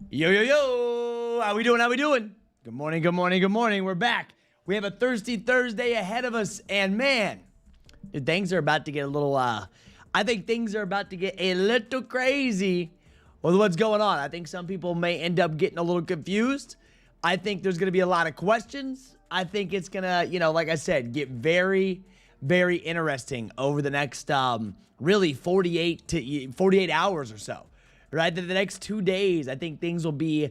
Yo, yo, yo. How we doing? How we doing? Good morning, good morning, good morning. We're back. We have a Thirsty Thursday ahead of us. And man, things are about to get a little, I think things are about to get a little crazy with what's going on. I think some people may end up getting a little confused. I think there's going to be a lot of questions. I think it's going to, like I said, get very, very interesting over the next, really 48 hours or so. Right, the next 2 days, I think things will be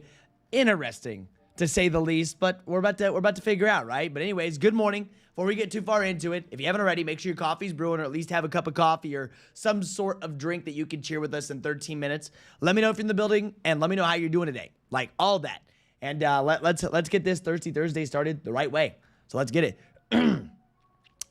interesting to say the least. But we're about to figure out, right? But anyways, good morning. Before we get too far into it, if you haven't already, make sure your coffee's brewing, or at least have a cup of coffee or some sort of drink that you can share with us in 13 minutes. Let me know if you're in the building, and let me know how you're doing today, like all that. And let's get this Thirsty Thursday started the right way. So let's get it. All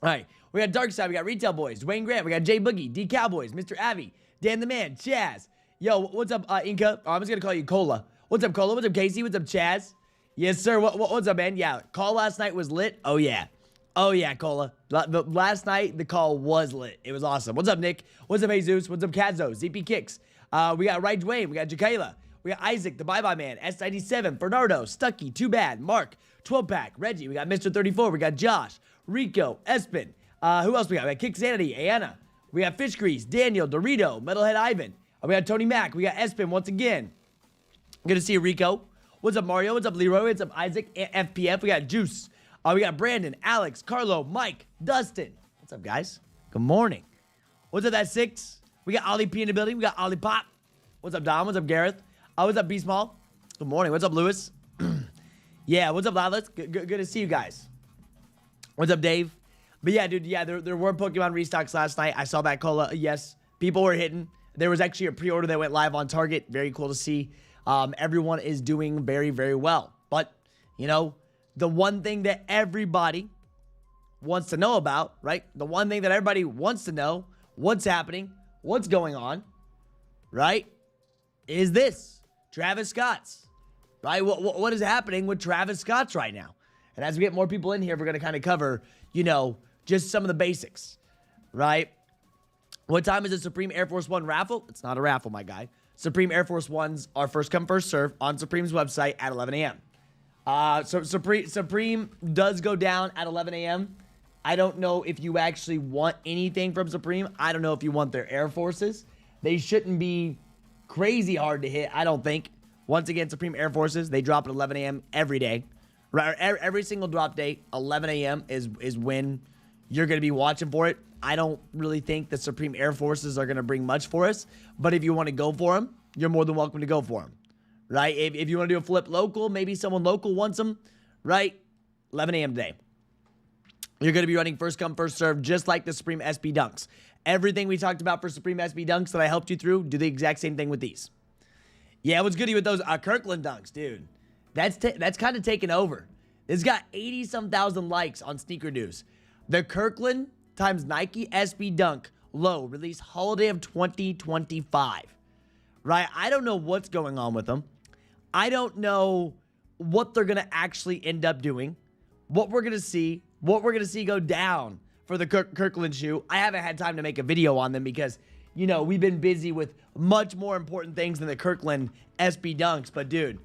right, we got Dark Side, we got Retail Boys, Dwayne Grant, we got Jay Boogie, D Cowboys, Mr. Avi, Dan the Man, Chaz. Yo, what's up, Inca? Oh, I'm just gonna call you Cola. What's up, Cola? What's up, Casey? What's up, Chaz? Yes, sir. What's up, man? Yeah, call last night was lit. Oh, yeah. Oh, yeah, Cola. Last night, the call was lit. It was awesome. What's up, Nick? What's up, Jesus? What's up, Kadzo? ZP Kicks. We got Right Dwayne. We got Jakayla. We got Isaac, the Bye-Bye Man. S97, Bernardo, Stucky, Too Bad, Mark, 12-Pack, Reggie. We got Mr. 34. We got Josh, Rico, Espen. Who else we got? We got Kicksanity, Anna. We got Fish Grease, Daniel, Dorito, Metalhead Ivan. We got Tony Mack. We got Espen once again. Good to see you, Rico. What's up, Mario? What's up, Leroy? What's up, Isaac? FPF. We got Juice. We got Brandon, Alex, Carlo, Mike, Dustin. What's up, guys? Good morning. What's up, that 6? We got Ollie P in the building. We got Ollie Pop. What's up, Dom? What's up, Gareth? What's up, B Small? Good morning. What's up, Lewis? Yeah, what's up, Lilas? Good to see you guys. What's up, Dave? But yeah, dude, yeah, there were Pokemon restocks last night. I saw that, Cola. Yes, people were hitting. There was actually a pre-order that went live on Target. Very cool to see. Everyone is doing very, very well. But, the one thing that everybody wants to know about, right? The one thing that everybody wants to know, what's happening, what's going on, right? Is this Travis Scott's, right? What is happening with Travis Scott's right now? And as we get more people in here, we're going to kind of cover, just some of the basics, right? What time is the Supreme Air Force One raffle? It's not a raffle, my guy. Supreme Air Force Ones are first come, first serve on Supreme's website at 11 a.m. So Supreme does go down at 11 a.m. I don't know if you actually want anything from Supreme. I don't know if you want their Air Forces. They shouldn't be crazy hard to hit, I don't think. Once again, Supreme Air Forces, they drop at 11 a.m. every day. Right, every single drop date, 11 a.m. is when you're going to be watching for it. I don't really think the Supreme Air Forces are going to bring much for us. But if you want to go for them, you're more than welcome to go for them. Right? If you want to do a flip local, maybe someone local wants them. Right? 11 a.m. today. You're going to be running first come, first serve, just like the Supreme SB Dunks. Everything we talked about for Supreme SB Dunks that I helped you through, do the exact same thing with these. Yeah, what's goody with those Kirkland Dunks, dude? That's kind of taken over. It's got 80-some thousand likes on Sneaker News. The Kirkland times Nike SB Dunk low release holiday of 2025. Right? I don't know what's going on with them. I don't know what they're going to actually end up doing. What we're going to see go down for the Kirkland shoe. I haven't had time to make a video on them because, we've been busy with much more important things than the Kirkland SB Dunks. But dude,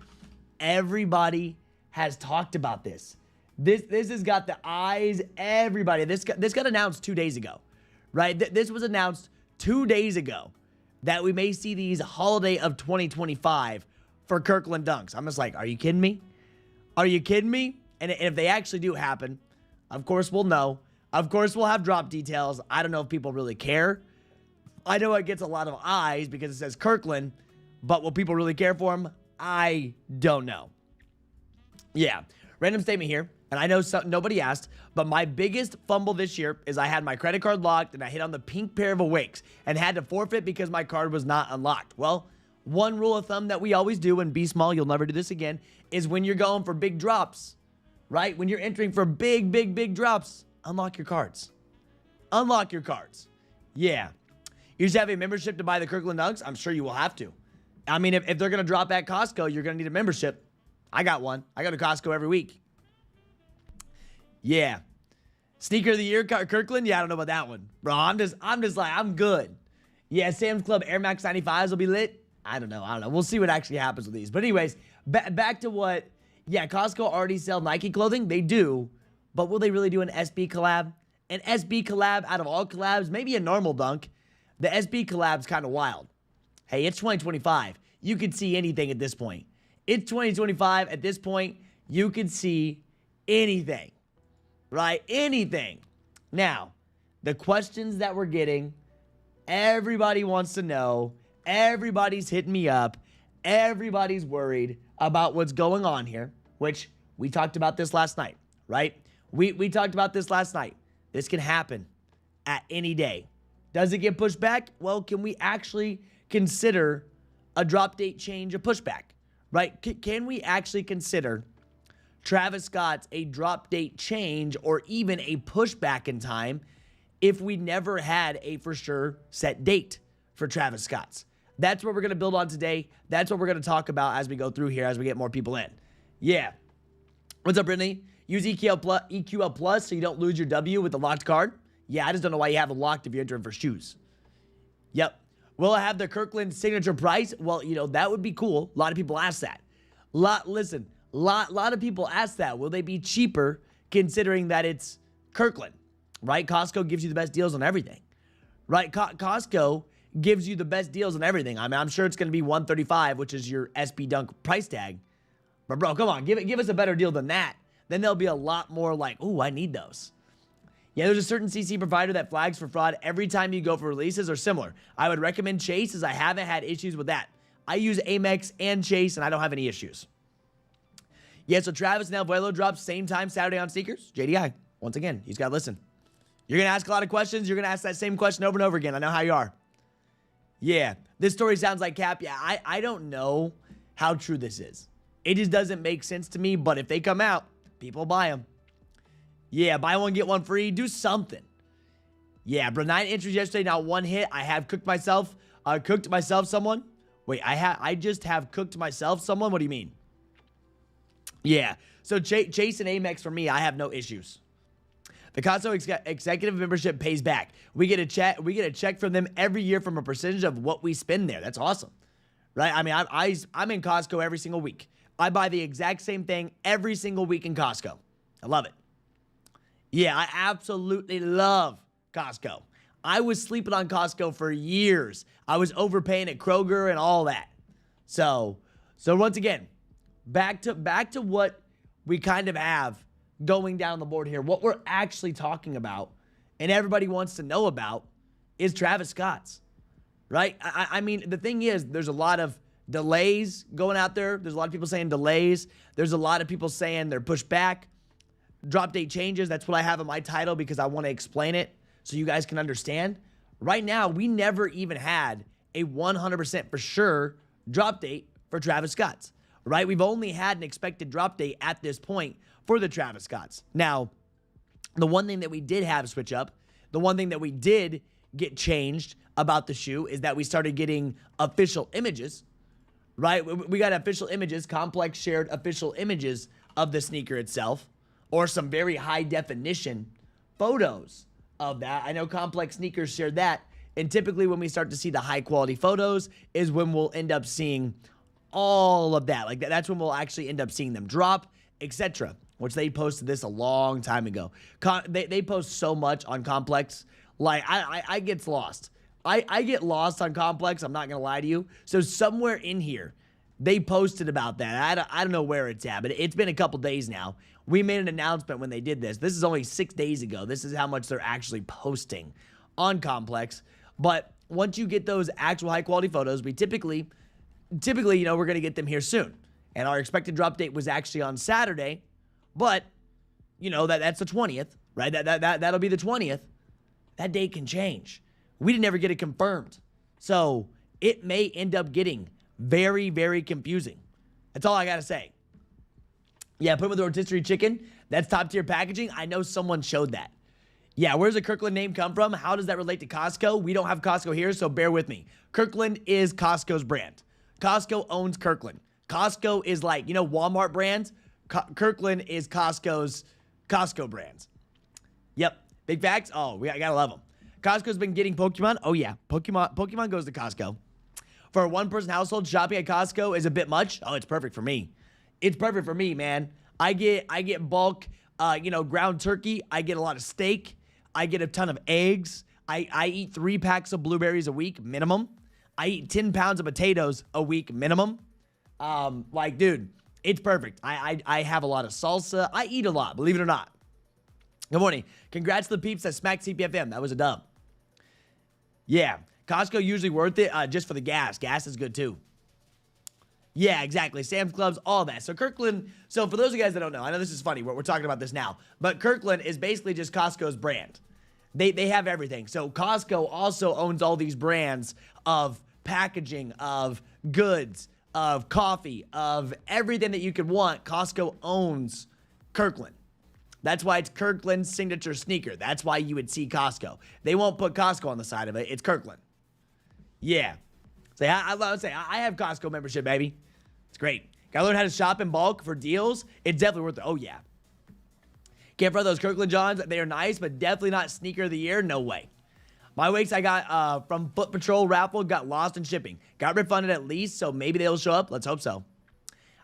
everybody has talked about this. This has got the eyes, everybody. This got announced 2 days ago, right? This was announced 2 days ago that we may see these holiday of 2025 for Kirkland Dunks. I'm just like, are you kidding me? Are you kidding me? And if they actually do happen, of course we'll know. Of course we'll have drop details. I don't know if people really care. I know it gets a lot of eyes because it says Kirkland, but will people really care for them? I don't know. Yeah, random statement here. And I know nobody asked, but my biggest fumble this year is I had my credit card locked and I hit on the pink pair of Awakes and had to forfeit because my card was not unlocked. Well, one rule of thumb that we always do, and be small, you'll never do this again, is when you're going for big drops, right? When you're entering for big drops, unlock your cards. Unlock your cards. Yeah. You just have a membership to buy the Kirkland Dunks? I'm sure you will have to. I mean, if they're going to drop at Costco, you're going to need a membership. I got one. I go to Costco every week. Yeah. Sneaker of the year, Kirkland? Yeah, I don't know about that one. Bro, I'm just like, I'm good. Yeah, Sam's Club Air Max 95s will be lit. I don't know. We'll see what actually happens with these. But anyways, back to what, yeah, Costco already sell Nike clothing. They do. But will they really do an SB collab? An SB collab out of all collabs? Maybe a normal dunk. The SB collab's kind of wild. Hey, it's 2025. You could see anything at this point. It's 2025. At this point, you could see anything. Right? Anything. Now, the questions that we're getting, everybody wants to know. Everybody's hitting me up. Everybody's worried about what's going on here, which we talked about this last night, right? We talked about this last night. This can happen at any day. Does it get pushed back? Well, can we actually consider a drop date change a pushback, right? Can we actually consider Travis Scott's a drop date change or even a pushback in time if we never had a for sure set date for Travis Scott's? That's what we're going to build on today. That's what we're going to talk about as we go through here, as we get more people in. Yeah. What's up, Brittany? Use EQL Plus so you don't lose your W with the locked card. Yeah, I just don't know why you have it locked if you're entering for shoes. Yep. Will I have the Kirkland signature price? Well, you know, that would be cool. A lot of people ask that. Lot of people ask that. Will they be cheaper considering that it's Kirkland, right? Costco gives you the best deals on everything, right? Costco gives you the best deals on everything. I mean, I'm sure it's going to be $135, which is your SB Dunk price tag. But bro, come on, give us a better deal than that. Then there'll be a lot more like, ooh, I need those. Yeah, there's a certain CC provider that flags for fraud every time you go for releases or similar. I would recommend Chase as I haven't had issues with that. I use Amex and Chase and I don't have any issues. Yeah, so Travis and Abuelo drops same time Saturday on sneakers. JDI, once again, he's got to listen. You're going to ask a lot of questions. You're going to ask that same question over and over again. I know how you are. Yeah, this story sounds like cap. Yeah, I don't know how true this is. It just doesn't make sense to me, but if they come out, people buy them. Yeah, buy one, get one free. Do something. Yeah, bro, 9 entries yesterday, not one hit. I have cooked myself someone. Wait, I just have cooked myself someone? What do you mean? Yeah, so Chase and Amex for me, I have no issues. The Costco executive membership pays back. We get a check from them every year from a percentage of what we spend there. That's awesome, right? I mean, I'm in Costco every single week. I buy the exact same thing every single week in Costco. I love it. Yeah, I absolutely love Costco. I was sleeping on Costco for years. I was overpaying at Kroger and all that. So once again, back to what we kind of have going down the board here. What we're actually talking about and everybody wants to know about is Travis Scott's, right? I mean, the thing is, there's a lot of delays going out there. There's a lot of people saying delays. There's a lot of people saying they're pushed back. Drop date changes. That's what I have in my title because I want to explain it so you guys can understand. Right now, we never even had a 100% for sure drop date for Travis Scott's, right? We've only had an expected drop date at this point for the Travis Scott's. Now, the one thing that we did have switch up, the one thing that we did get changed about the shoe is that we started getting official images, right? We got official images. Complex shared official images of the sneaker itself or some very high definition photos of that. I know Complex Sneakers shared that. And typically when we start to see the high quality photos is when we'll end up seeing all of that. Like that's when we'll actually end up seeing them drop, etc. Which they posted this a long time ago. They post so much on Complex. Like I get lost. I get lost on Complex. I'm not going to lie to you. So somewhere in here, they posted about that. I don't know where it's at, but it's been a couple days now. We made an announcement when they did this. This is only 6 days ago. This is how much they're actually posting on Complex. But once you get those actual high quality photos, we typically, you know, we're going to get them here soon. And our expected drop date was actually on Saturday, but you know, that's the 20th, right? That'll be the 20th. That date can change. We didn't ever get it confirmed. So it may end up getting very, very confusing. That's all I got to say. Yeah, put it with the rotisserie chicken. That's top tier packaging. I know someone showed that. Yeah, where's the Kirkland name come from? How does that relate to Costco? We don't have Costco here, so bear with me. Kirkland is Costco's brand. Costco owns Kirkland. Costco is like, you know, Walmart brands. Kirkland is Costco's Costco brands. Yep. Big facts? Oh, I gotta love them. Costco's been getting Pokemon. Oh, yeah. Pokemon goes to Costco. For a one-person household, shopping at Costco is a bit much. Oh, it's perfect for me. It's perfect for me, man. I get bulk, ground turkey. I get a lot of steak. I get a ton of eggs. I eat 3 packs of blueberries a week, minimum. I eat 10 pounds of potatoes a week, minimum. Dude, it's perfect. I have a lot of salsa. I eat a lot, believe it or not. Good morning. Congrats to the peeps that smacked CPFM. That was a dub. Yeah, Costco usually worth it just for the gas. Gas is good too. Yeah, exactly. Sam's Clubs, all that. So Kirkland, so for those of you guys that don't know, I know this is funny. We're talking about this now. But Kirkland is basically just Costco's brand. They have everything. So Costco also owns all these brands of packaging, of goods, of coffee, of everything that you could want. Costco owns Kirkland. That's why it's Kirkland's signature sneaker. That's why you would see Costco. They won't put Costco on the side of it. It's Kirkland. Yeah. So I would say I have Costco membership, baby. It's great. Gotta learn how to shop in bulk for deals. It's definitely worth it. Oh, yeah. Can't front those Kirkland Johns. They are nice, but definitely not sneaker of the year. No way. My wakes I got from Foot Patrol raffle got lost in shipping. Got refunded at least, so maybe they'll show up. Let's hope so.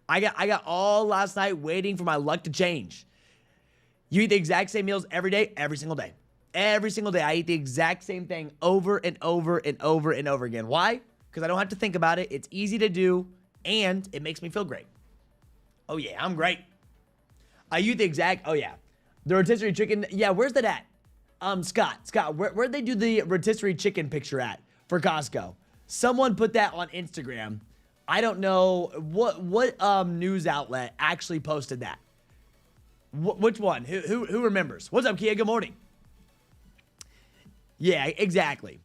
I got all last night waiting for my luck to change. You eat the exact same meals every day, every single day. Every single day, I eat the exact same thing over and over and over and over again. Why? Because I don't have to think about it. It's easy to do, and it makes me feel great. Oh, yeah, I'm great. I eat the exact, oh, yeah. The rotisserie chicken, yeah, where's that at? Scott, where'd they do the rotisserie chicken picture at for Costco? Someone put that on Instagram. I don't know what news outlet actually posted that. Which one? Who remembers? What's up, Kia? Good morning. Yeah, exactly.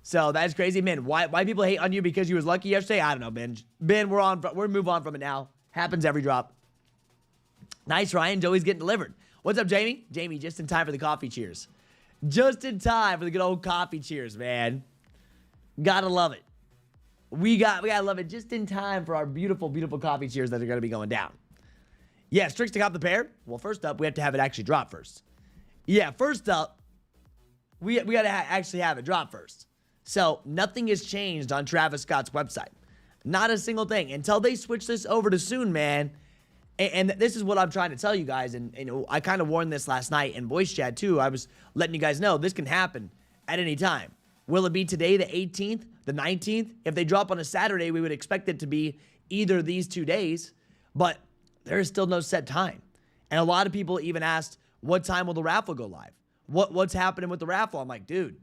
So that's crazy, man. Why people hate on you because you was lucky yesterday? I don't know, Ben. Ben, we're move on from it now. Happens every drop. Nice, Ryan. Joey's getting delivered. What's up, Jamie? Jamie, just in time for the coffee cheers. Just in time for the good old coffee cheers, man. Gotta love it. We gotta love it just in time for our beautiful, beautiful coffee cheers that are gonna be going down. Yes, tricks to cop the pair. Well, first up, we have to have it actually drop first. Yeah, first up, we gotta actually have it drop first. So nothing has changed on Travis Scott's website. Not a single thing until they switch this over to soon, man. And this is what I'm trying to tell you guys, and I kind of warned this last night in voice chat too. I was letting you guys know this can happen at any time. Will it be today, the 18th, the 19th? If they drop on a Saturday, we would expect it to be either these 2 days, but there is still no set time. And a lot of people even asked, what time will the raffle go live? What's happening with the raffle? I'm like, dude,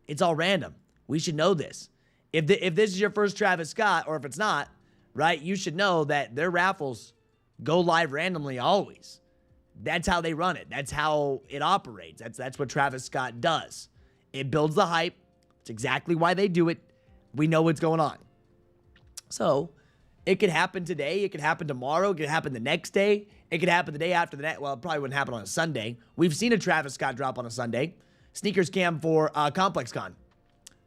it's all random. We should know this. If this is your first Travis Scott, or if it's not, right, you should know that their raffles go live randomly always. That's how they run it. That's how it operates. That's what Travis Scott does. It builds the hype. It's exactly why they do it. We know what's going on. So it could happen today. It could happen tomorrow. It could happen the next day. It could happen the day after the next. Well, it probably wouldn't happen on a Sunday. We've seen a Travis Scott drop on a Sunday. Sneakers cam for ComplexCon.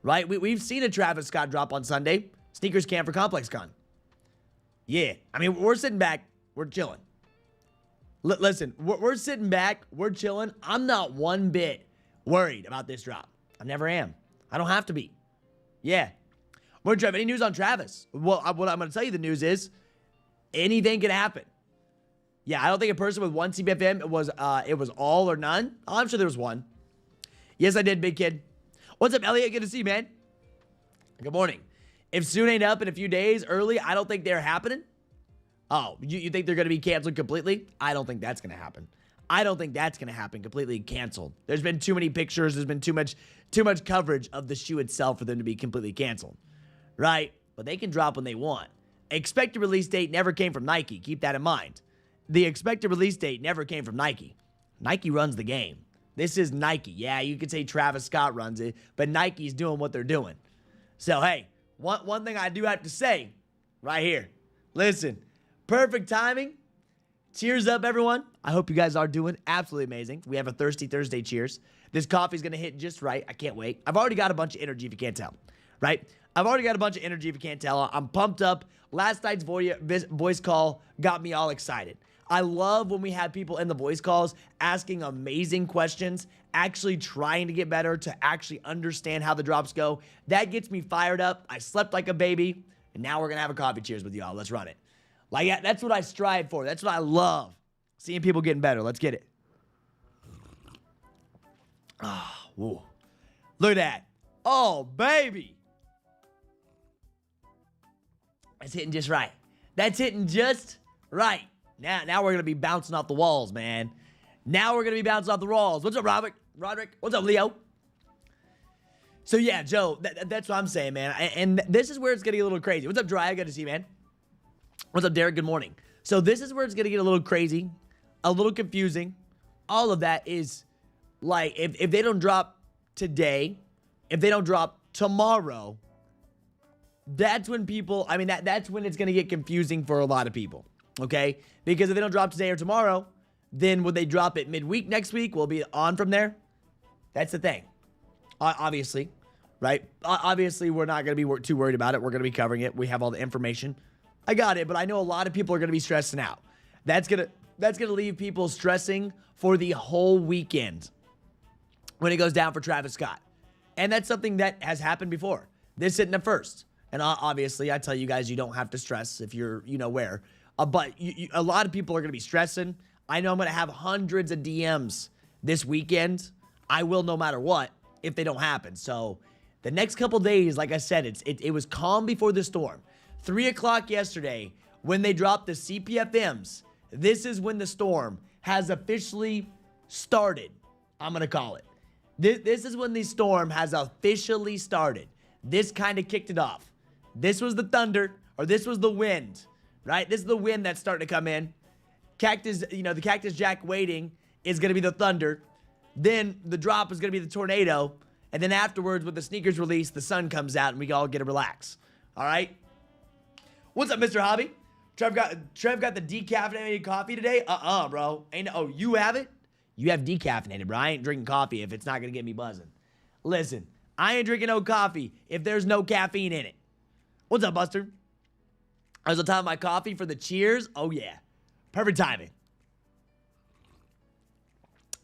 Right? We've seen a Travis Scott drop on Sunday. Sneakers cam for ComplexCon. Yeah. I mean, we're sitting back. We're chilling. Listen, we're sitting back. We're chilling. I'm not one bit worried about this drop. I never am. I don't have to be. Yeah. More Trev, any news on Travis? Well, what I'm going to tell you the news is anything can happen. Yeah, I don't think a person with one CPFM, it was all or none. Oh, I'm sure there was one. Yes, I did, big kid. What's up, Elliot? Good to see you, man. Good morning. If soon ain't up in a few days early, I don't think they're happening. Oh, you think they're going to be canceled completely? I don't think that's going to happen. I don't think that's going to happen completely canceled. There's been too many pictures. There's been too much coverage of the shoe itself for them to be completely canceled. Right? But they can drop when they want. Expected release date never came from Nike. Keep that in mind. The expected release date never came from Nike. Nike runs the game. This is Nike. Yeah, you could say Travis Scott runs it, but Nike's doing what they're doing. So, hey, one thing I do have to say right here. Listen, perfect timing. Cheers up, everyone. I hope you guys are doing absolutely amazing. We have a Thirsty Thursday cheers. This coffee's going to hit just right. I can't wait. I've already got a bunch of energy if you can't tell, right? I've already got a bunch of energy if you can't tell. I'm pumped up. Last night's voice call got me all excited. I love when we have people in the voice calls asking amazing questions, actually trying to get better, to actually understand how the drops go. That gets me fired up. I slept like a baby, and now we're going to have a coffee cheers with y'all. Let's run it. Like, that's what I strive for. That's what I love. Seeing people getting better. Let's get it. Oh, whoa. Look at that. Oh, baby. That's hitting just right. That's hitting just right. Now we're going to be bouncing off the walls, man. Now we're going to be bouncing off the walls. What's up, Roderick? What's up, Leo? So, yeah, Joe, that's what I'm saying, man. And this is where it's going to get a little crazy. What's up, Dry? Good to see you, man. What's up, Derek? Good morning. So this is where it's going to get a little crazy, a little confusing. All of that is, like, if they don't drop today, if they don't drop tomorrow, that's when people, I mean, that's when it's going to get confusing for a lot of people, okay? Because if they don't drop today or tomorrow, then would they drop it midweek next week? Will it be on from there? That's the thing. Obviously, right? Obviously, we're not going to be too worried about it. We're going to be covering it. We have all the information. I got it, but I know a lot of people are going to be stressing out. That's going to leave people stressing for the whole weekend when it goes down for Travis Scott. And that's something that has happened before. This hitting at first. And obviously, I tell you guys, you don't have to stress if you're, where. But a lot of people are going to be stressing. I know I'm going to have hundreds of DMs this weekend. I will no matter what if they don't happen. So the next couple days, like I said, it was calm before the storm. 3 o'clock yesterday, when they dropped the CPFMs, this is when the storm has officially started. I'm going to call it. This is when the storm has officially started. This kind of kicked it off. This was the thunder, or this was the wind, right? This is the wind that's starting to come in. Cactus, the Cactus Jack waiting is going to be the thunder. Then the drop is going to be the tornado. And then afterwards, with the sneakers release, the sun comes out and we all get to relax. All right? What's up, Mr. Hobby? Trev got the decaffeinated coffee today? Bro. You have it? You have decaffeinated, bro. I ain't drinking coffee if it's not going to get me buzzing. Listen, I ain't drinking no coffee if there's no caffeine in it. What's up, Buster? I was on top of my coffee for the cheers. Oh, yeah. Perfect timing.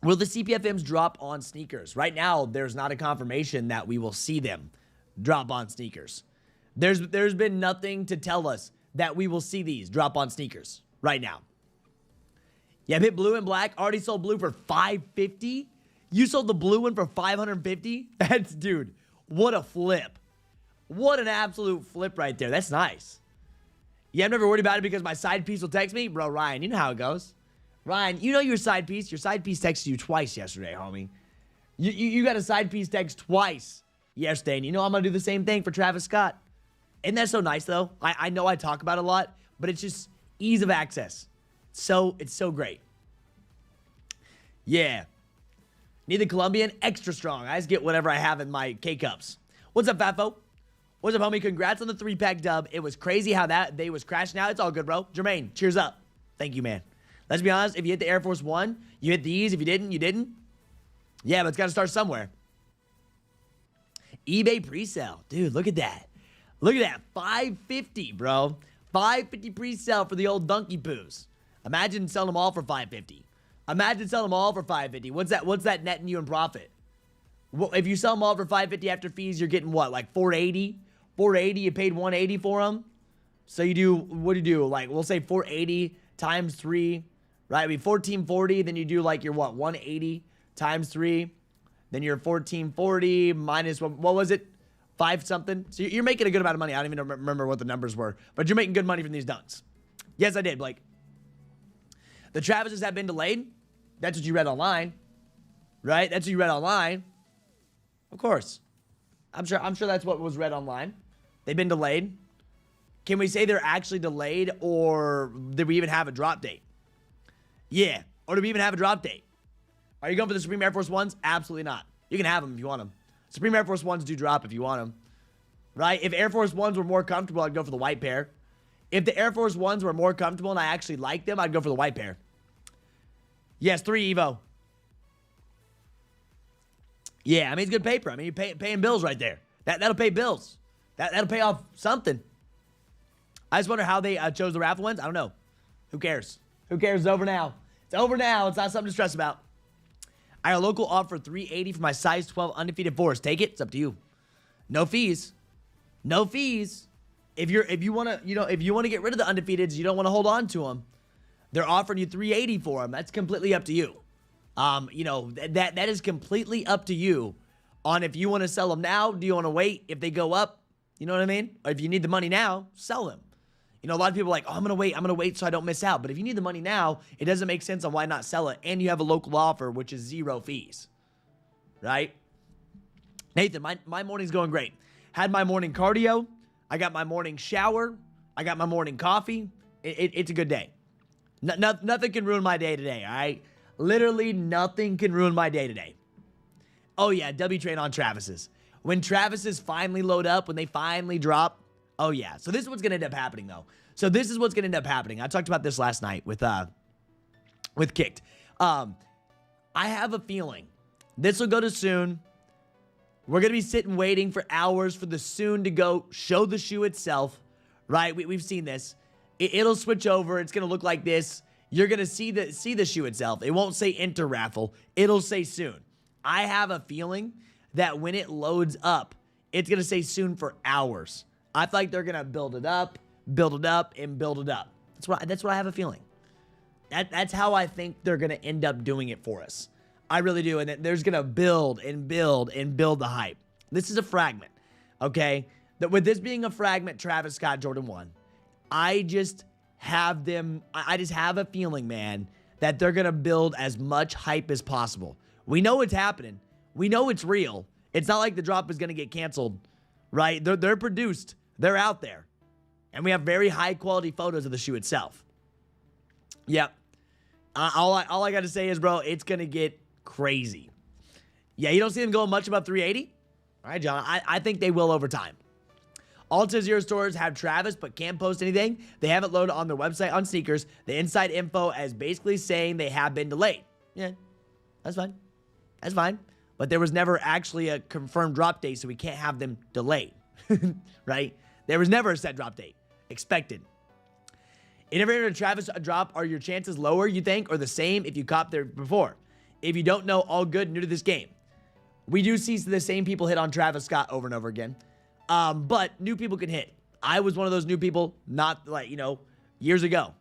Will the CPFMs drop on sneakers? Right now, there's not a confirmation that we will see them drop on sneakers. There's been nothing to tell us that we will see these drop on sneakers right now. Yeah, hit blue and black. Already sold blue for $550. You sold the blue one for $550? That's, dude, what a flip. What an absolute flip right there. That's nice. Yeah, I'm never worried about it because my side piece will text me. Bro, Ryan, you know how it goes. Ryan, you know your side piece. Your side piece texted you twice yesterday, homie. You got a side piece text twice yesterday, and you know I'm going to do the same thing for Travis Scott. Isn't that so nice, though? I know I talk about it a lot, but it's just ease of access. It's so great. Yeah. Need the Colombian? Extra strong. I just get whatever I have in my K-Cups. What's up, Fatfo? What's up, homie? Congrats on the 3-pack dub. It was crazy how that day was crashing out. It's all good, bro. Jermaine, cheers up. Thank you, man. Let's be honest. If you hit the Air Force One, you hit these. If you didn't, you didn't. Yeah, but it's got to start somewhere. eBay pre-sale. Dude, look at that. Look at that. $550, bro. $550 pre-sale for the old donkey poos. Imagine selling them all for $550. Imagine selling them all for $550. What's that netting you in profit? Well, if you sell them all for $550 after fees, you're getting what? Like $480? $480, you paid $180 for them. So you do, what do you do? Like, we'll say $480 times 3, right? I mean, $1,440, then you do like your what? $180 times 3. Then you're $1,440 minus, what was it? 5 something. So you're making a good amount of money. I don't even remember what the numbers were, but you're making good money from these dunks. Yes, I did, Blake. The Travises have been delayed. That's what you read online, right? That's what you read online. Of course. I'm sure that's what was read online. They've been delayed. Can we say they're actually delayed, or did we even have a drop date? Yeah. Or do we even have a drop date? Are you going for the Supreme Air Force Ones? Absolutely not. You can have them if you want them. Supreme Air Force Ones do drop if you want them. Right? If Air Force Ones were more comfortable, I'd go for the white pair. If the Air Force Ones were more comfortable and I actually liked them, I'd go for the white pair. Yes, 3 Evo. Yeah, I mean, it's good paper. I mean, you're paying bills right there. That'll pay bills. That'll pay off something. I just wonder how they chose the raffle ones. I don't know. Who cares? Who cares? It's over now. It's over now. It's not something to stress about. I got a local offer $380 for my size 12 undefeated force. Take it. It's up to you. No fees. No fees. If you want to, if you want to get rid of the undefeateds, you don't want to hold on to them. They're offering you $380 for them. That's completely up to you. That is completely up to you on if you want to sell them now. Do you want to wait if they go up? You know what I mean? Or if you need the money now, sell them. A lot of people are like, oh, I'm going to wait so I don't miss out. But if you need the money now, it doesn't make sense on why not sell it. And you have a local offer, which is 0 fees. Right? Nathan, my morning's going great. Had my morning cardio. I got my morning shower. I got my morning coffee. It's a good day. Nothing can ruin my day today, all right? Literally nothing can ruin my day today. Oh, yeah, W train on Travis's. When Travis's finally load up, when they finally drop, oh, yeah. So this is what's going to end up happening, though. So this is what's going to end up happening. I talked about this last night with Kckd. I have a feeling this will go to soon. We're going to be sitting waiting for hours for the soon to go show the shoe itself, right? We've seen this. It'll switch over. It's going to look like this. You're going to see the shoe itself. It won't say enter raffle. It'll say soon. I have a feeling that when it loads up, it's going to say soon for hours. I feel like they're going to build it up, and build it up. That's what I have a feeling. That's how I think they're going to end up doing it for us. I really do. And there's going to build the hype. This is a fragment, okay? With this being a fragment, Travis Scott Jordan 1, I just have a feeling, man, that they're going to build as much hype as possible. We know it's happening. We know it's real. It's not like the drop is going to get canceled, right? They're produced. They're out there. And we have very high quality photos of the shoe itself. Yep. All I got to say is, bro, it's going to get crazy. Yeah, you don't see them going much above 380? All right, John. I think they will over time. Alta Zero stores have Travis but can't post anything. They haven't loaded on their website on sneakers. The inside info is basically saying they have been delayed. Yeah, that's fine. That's fine. But there was never actually a confirmed drop date, so we can't have them delayed. Right? There was never a set drop date. Expected. In every a Travis drop, are your chances lower, you think, or the same if you copped there before? If you don't know, all good, new to this game. We do see the same people hit on Travis Scott over and over again. But new people can hit. I was one of those new people, not like, years ago.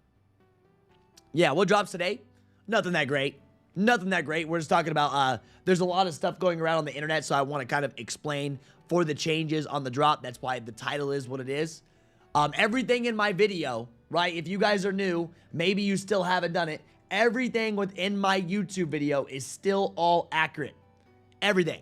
Yeah, what drops today? Nothing that great. Nothing that great. We're just talking about, there's a lot of stuff going around on the internet, so I want to kind of explain for the changes on the drop. That's why the title is what it is. Everything in my video, right, if you guys are new, maybe you still haven't done it, everything within my YouTube video is still all accurate. Everything.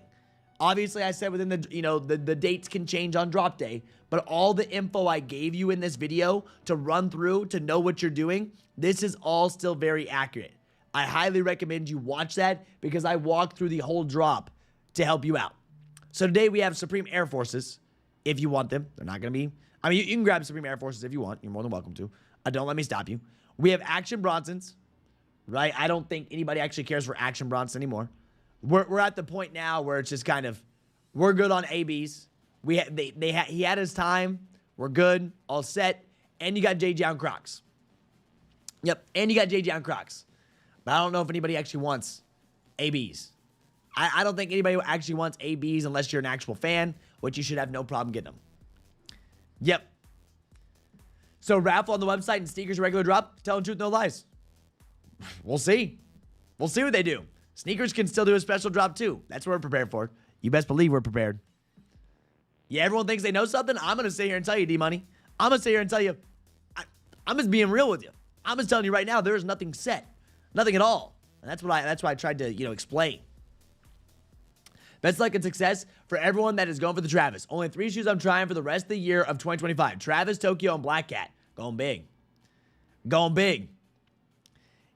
Obviously, I said within the dates can change on drop day, but all the info I gave you in this video to run through to know what you're doing, this is all still very accurate. I highly recommend you watch that because I walked through the whole drop to help you out. So today we have Supreme Air Forces, if you want them. They're not going to be, you can grab Supreme Air Forces if you want. You're more than welcome to. Don't let me stop you. We have Action Bronsons, right? I don't think anybody actually cares for Action Bronson anymore. We're at the point now where it's just kind of, we're good on ABs. He had his time. We're good, all set. And you got JJ on Crocs. Yep, and you got JJ on Crocs. But I don't know if anybody actually wants ABs. I don't think anybody actually wants ABs unless you're an actual fan, which you should have no problem getting them. Yep. So raffle on the website and sneakers regular drop. Tell the truth, no lies. We'll see. We'll see what they do. Sneakers can still do a special drop too. That's what we're prepared for. You best believe we're prepared. Yeah, everyone thinks they know something. I'm going to sit here and tell you, D-Money. I'm going to sit here and tell you. I'm just being real with you. I'm just telling you right now, there is nothing set. Nothing at all. And that's why I tried to, explain. Best luck and success for everyone that is going for the Travis. Only 3 shoes I'm trying for the rest of the year of 2025. Travis, Tokyo, and Black Cat. Going big. Going big.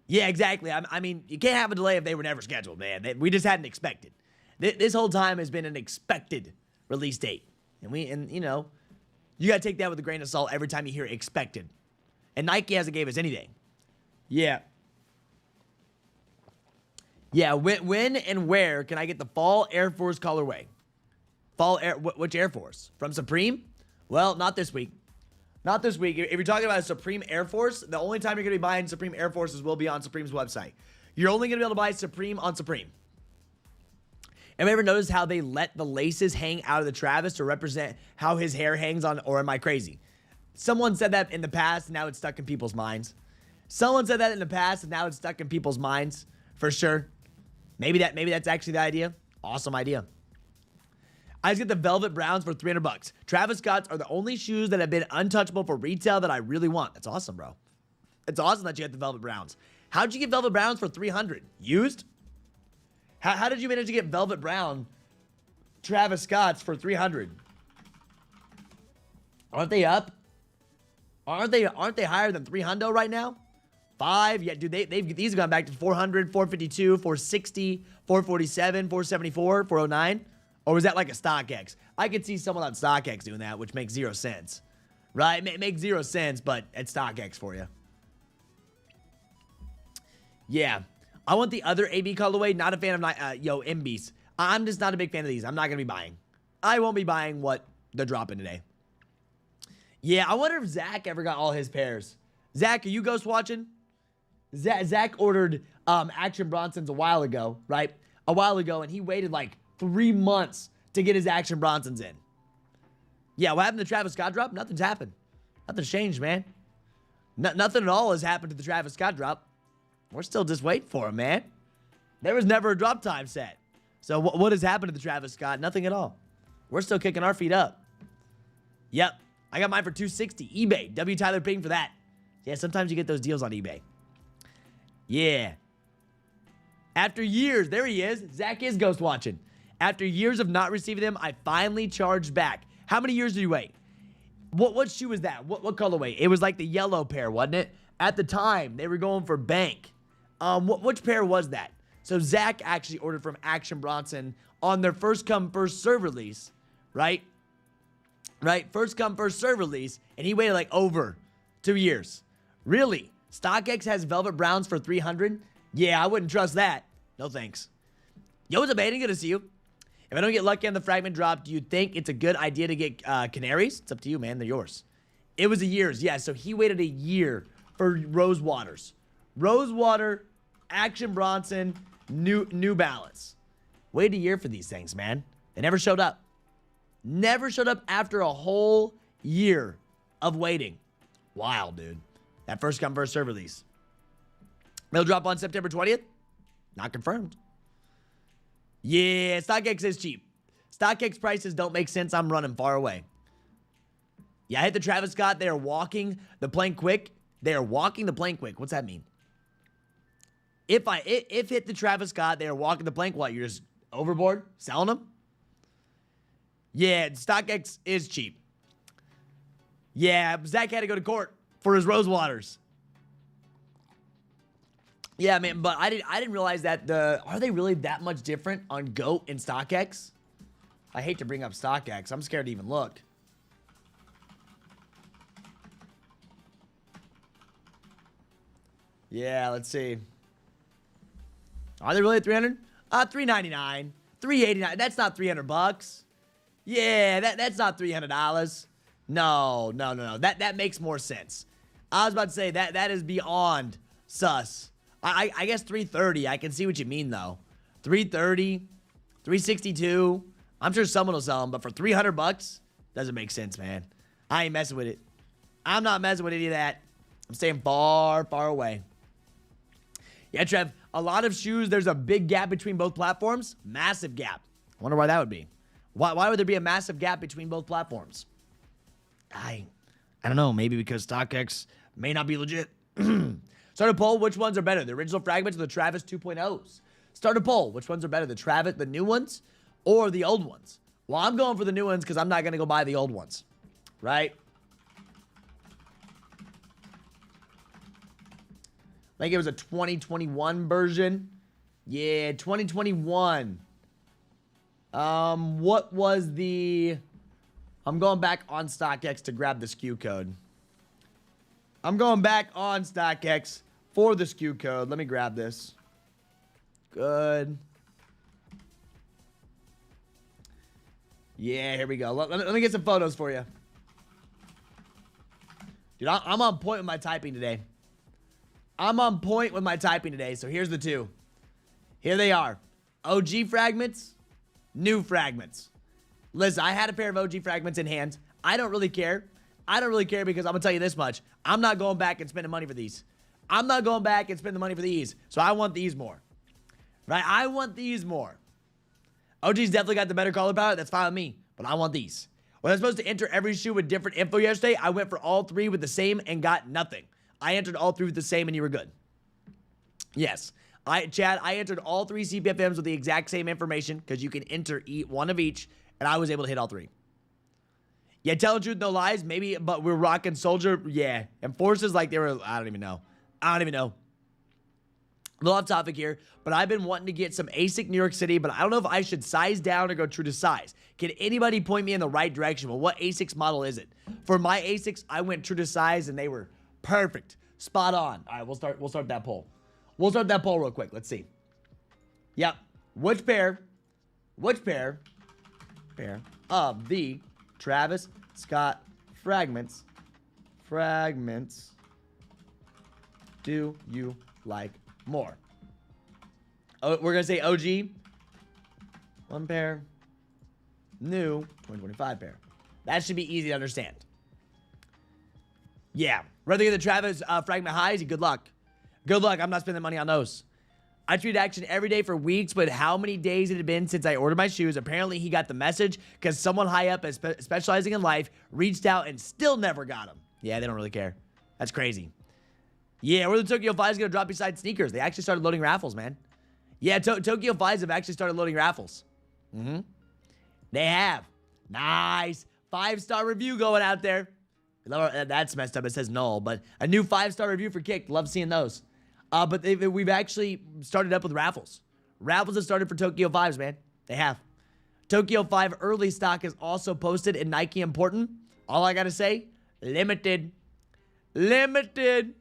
Yeah, exactly. I mean, you can't have a delay if they were never scheduled, man. We just hadn't expected. This whole time has been an expected release date. And you got to take that with a grain of salt every time you hear expected. And Nike hasn't gave us anything. Yeah. Yeah, when and where can I get the Fall Air Force colorway? Which Air Force? From Supreme? Well, not this week. Not this week. If you're talking about a Supreme Air Force, the only time you're going to be buying Supreme Air Forces will be on Supreme's website. You're only going to be able to buy Supreme on Supreme. Have you ever noticed how they let the laces hang out of the Travis to represent how his hair hangs on, or am I crazy? Someone said that in the past, and now it's stuck in people's minds. Someone said that in the past, and now it's stuck in people's minds, for sure. Maybe that's actually the idea. Awesome idea. I just get the Velvet Browns for $300. Travis Scott's are the only shoes that have been untouchable for retail that I really want. That's awesome, bro. It's awesome that you get the Velvet Browns. How'd you get Velvet Browns for $300? Used? How did you manage to get Velvet Brown Travis Scott's for $300? Aren't they up? Aren't they higher than $300 right now? 5? Yeah, dude, these have gone back to 400, 452, 460, 447, 474, 409. Or was that like a StockX? I could see someone on StockX doing that, which makes 0 cents. Right? It makes 0 cents, but it's StockX for you. Yeah. I want the other AB colorway. Not a fan of MBs. I'm just not a big fan of these. I'm not going to be buying. I won't be buying what they're dropping today. Yeah, I wonder if Zach ever got all his pairs. Zach, are you ghost watching? Zach ordered Action Bronsons a while ago, right? A while ago, and he waited like 3 months to get his Action Bronsons in. Yeah, what happened to the Travis Scott drop? Nothing's happened. Nothing's changed, man. Nothing at all has happened to the Travis Scott drop. We're still just waiting for him, man. There was never a drop time set. So what has happened to the Travis Scott? Nothing at all. We're still kicking our feet up. Yep. I got mine for $260. eBay. W. Tyler paying for that. Yeah, sometimes you get those deals on eBay. Yeah. After years, there he is. Zach is ghost watching. After years of not receiving them, I finally charged back. How many years did you wait? What shoe was that? What colorway? It was like the yellow pair, wasn't it? At the time, they were going for bank. Which pair was that? So Zach actually ordered from Action Bronson on their first come, first serve release, right? Right? First come, first serve release, and he waited like over 2 years. Really? StockX has Velvet Browns for $300? Yeah, I wouldn't trust that. No thanks. Yo, what's up, man? Good to see you. If I don't get lucky on the Fragment drop, do you think it's a good idea to get Canaries? It's up to you, man. They're yours. It was a year's. Yeah, so he waited a year for Rosewaters. Rosewater, Action Bronson, New Balance. Waited a year for these things, man. They never showed up. Never showed up after a whole year of waiting. Wild, dude. That first come, first serve release. They'll drop on September 20th? Not confirmed. Yeah, StockX is cheap. StockX prices don't make sense. I'm running far away. Yeah, I hit the Travis Scott. They are walking the plank quick. They are walking the plank quick. What's that mean? If hit the Travis Scott, they are walking the plank, what? You're just overboard selling them? Yeah, StockX is cheap. Yeah, Zach had to go to court for his Rosewaters. Yeah, man, but I didn't realize that are they really that much different on GOAT and StockX? I hate to bring up StockX. I'm scared to even look. Yeah, let's see. Are they really at 300? $399, $389. That's not $300. Yeah, that's not $300. No. That makes more sense. I was about to say that is beyond sus. I guess $330. I can see what you mean though. $330, $362. I'm sure someone will sell them, but for $300, doesn't make sense, man. I ain't messing with it. I'm not messing with any of that. I'm staying far, far away. Yeah, Trev, a lot of shoes, there's a big gap between both platforms. Massive gap. I wonder why that would be. Why would there be a massive gap between both platforms? I don't know. Maybe because StockX may not be legit. Start a poll. Which ones are better? The original Fragments or the Travis 2.0s? Start a poll. Which ones are better? The new ones or the old ones? Well, I'm going for the new ones because I'm not going to go buy the old ones. Right? I think it was a 2021 version. Yeah, 2021. What was the... I'm going back on StockX to grab the SKU code. I'm going back on StockX for the SKU code. Let me grab this. Good. Yeah, here we go. Let me get some photos for you. Dude, I'm on point with my typing today. So here's the two. Here they are. OG Fragments new Fragments. Listen, I had a pair of OG Fragments in hand. I don't really care. I don't really care because I'm going to tell you this much. I'm not going back and spending money for these. I'm not going back and spending money for these. So I want these more. Right? I want these more. OG's definitely got the better color palette. That's fine with me. But I want these. When I was supposed to enter every shoe with different info yesterday, I went for all three with the same and got nothing. I entered all three with the same and you were good. Yes. Chad, I entered all three CPFMs with the exact same information because you can enter one of each, and I was able to hit all three. Yeah, tell the truth, no lies. Maybe, but we're rocking Soldier. Yeah. And Forces like they were, I don't even know. I don't even know. A little off topic here, but I've been wanting to get some ASIC New York City, but I don't know if I should size down or go true to size. Can anybody point me in the right direction? Well, what ASICs model is it? For my ASICs, I went true to size, and they were perfect. Spot on. All right, we'll start that poll. We'll start that poll real quick. Let's see. Yep. Which pair of the Travis Scott Fragments do you like more? Oh, we're going to say OG. One pair. New 2025 pair. That should be easy to understand. Yeah. Rather get the Travis Fragment highs, good luck. Good luck. I'm not spending money on those. I tweeted action every day for weeks, but how many days it had been since I ordered my shoes? Apparently, he got the message because someone high up as specializing in life reached out and still never got them. Yeah, they don't really care. That's crazy. Yeah, where the Tokyo 5 is going to drop beside sneakers. They actually started loading raffles, man. Yeah, Tokyo 5s have actually started loading raffles. They have. Nice. 5-star review going out there. That's messed up. It says null, but a new 5-star review for Kckd. Love seeing those. But we've actually started up with raffles. Raffles have started for Tokyo 5s, man. They have. Tokyo 5 early stock is also posted in Nike Important. All I got to say, limited. Limited.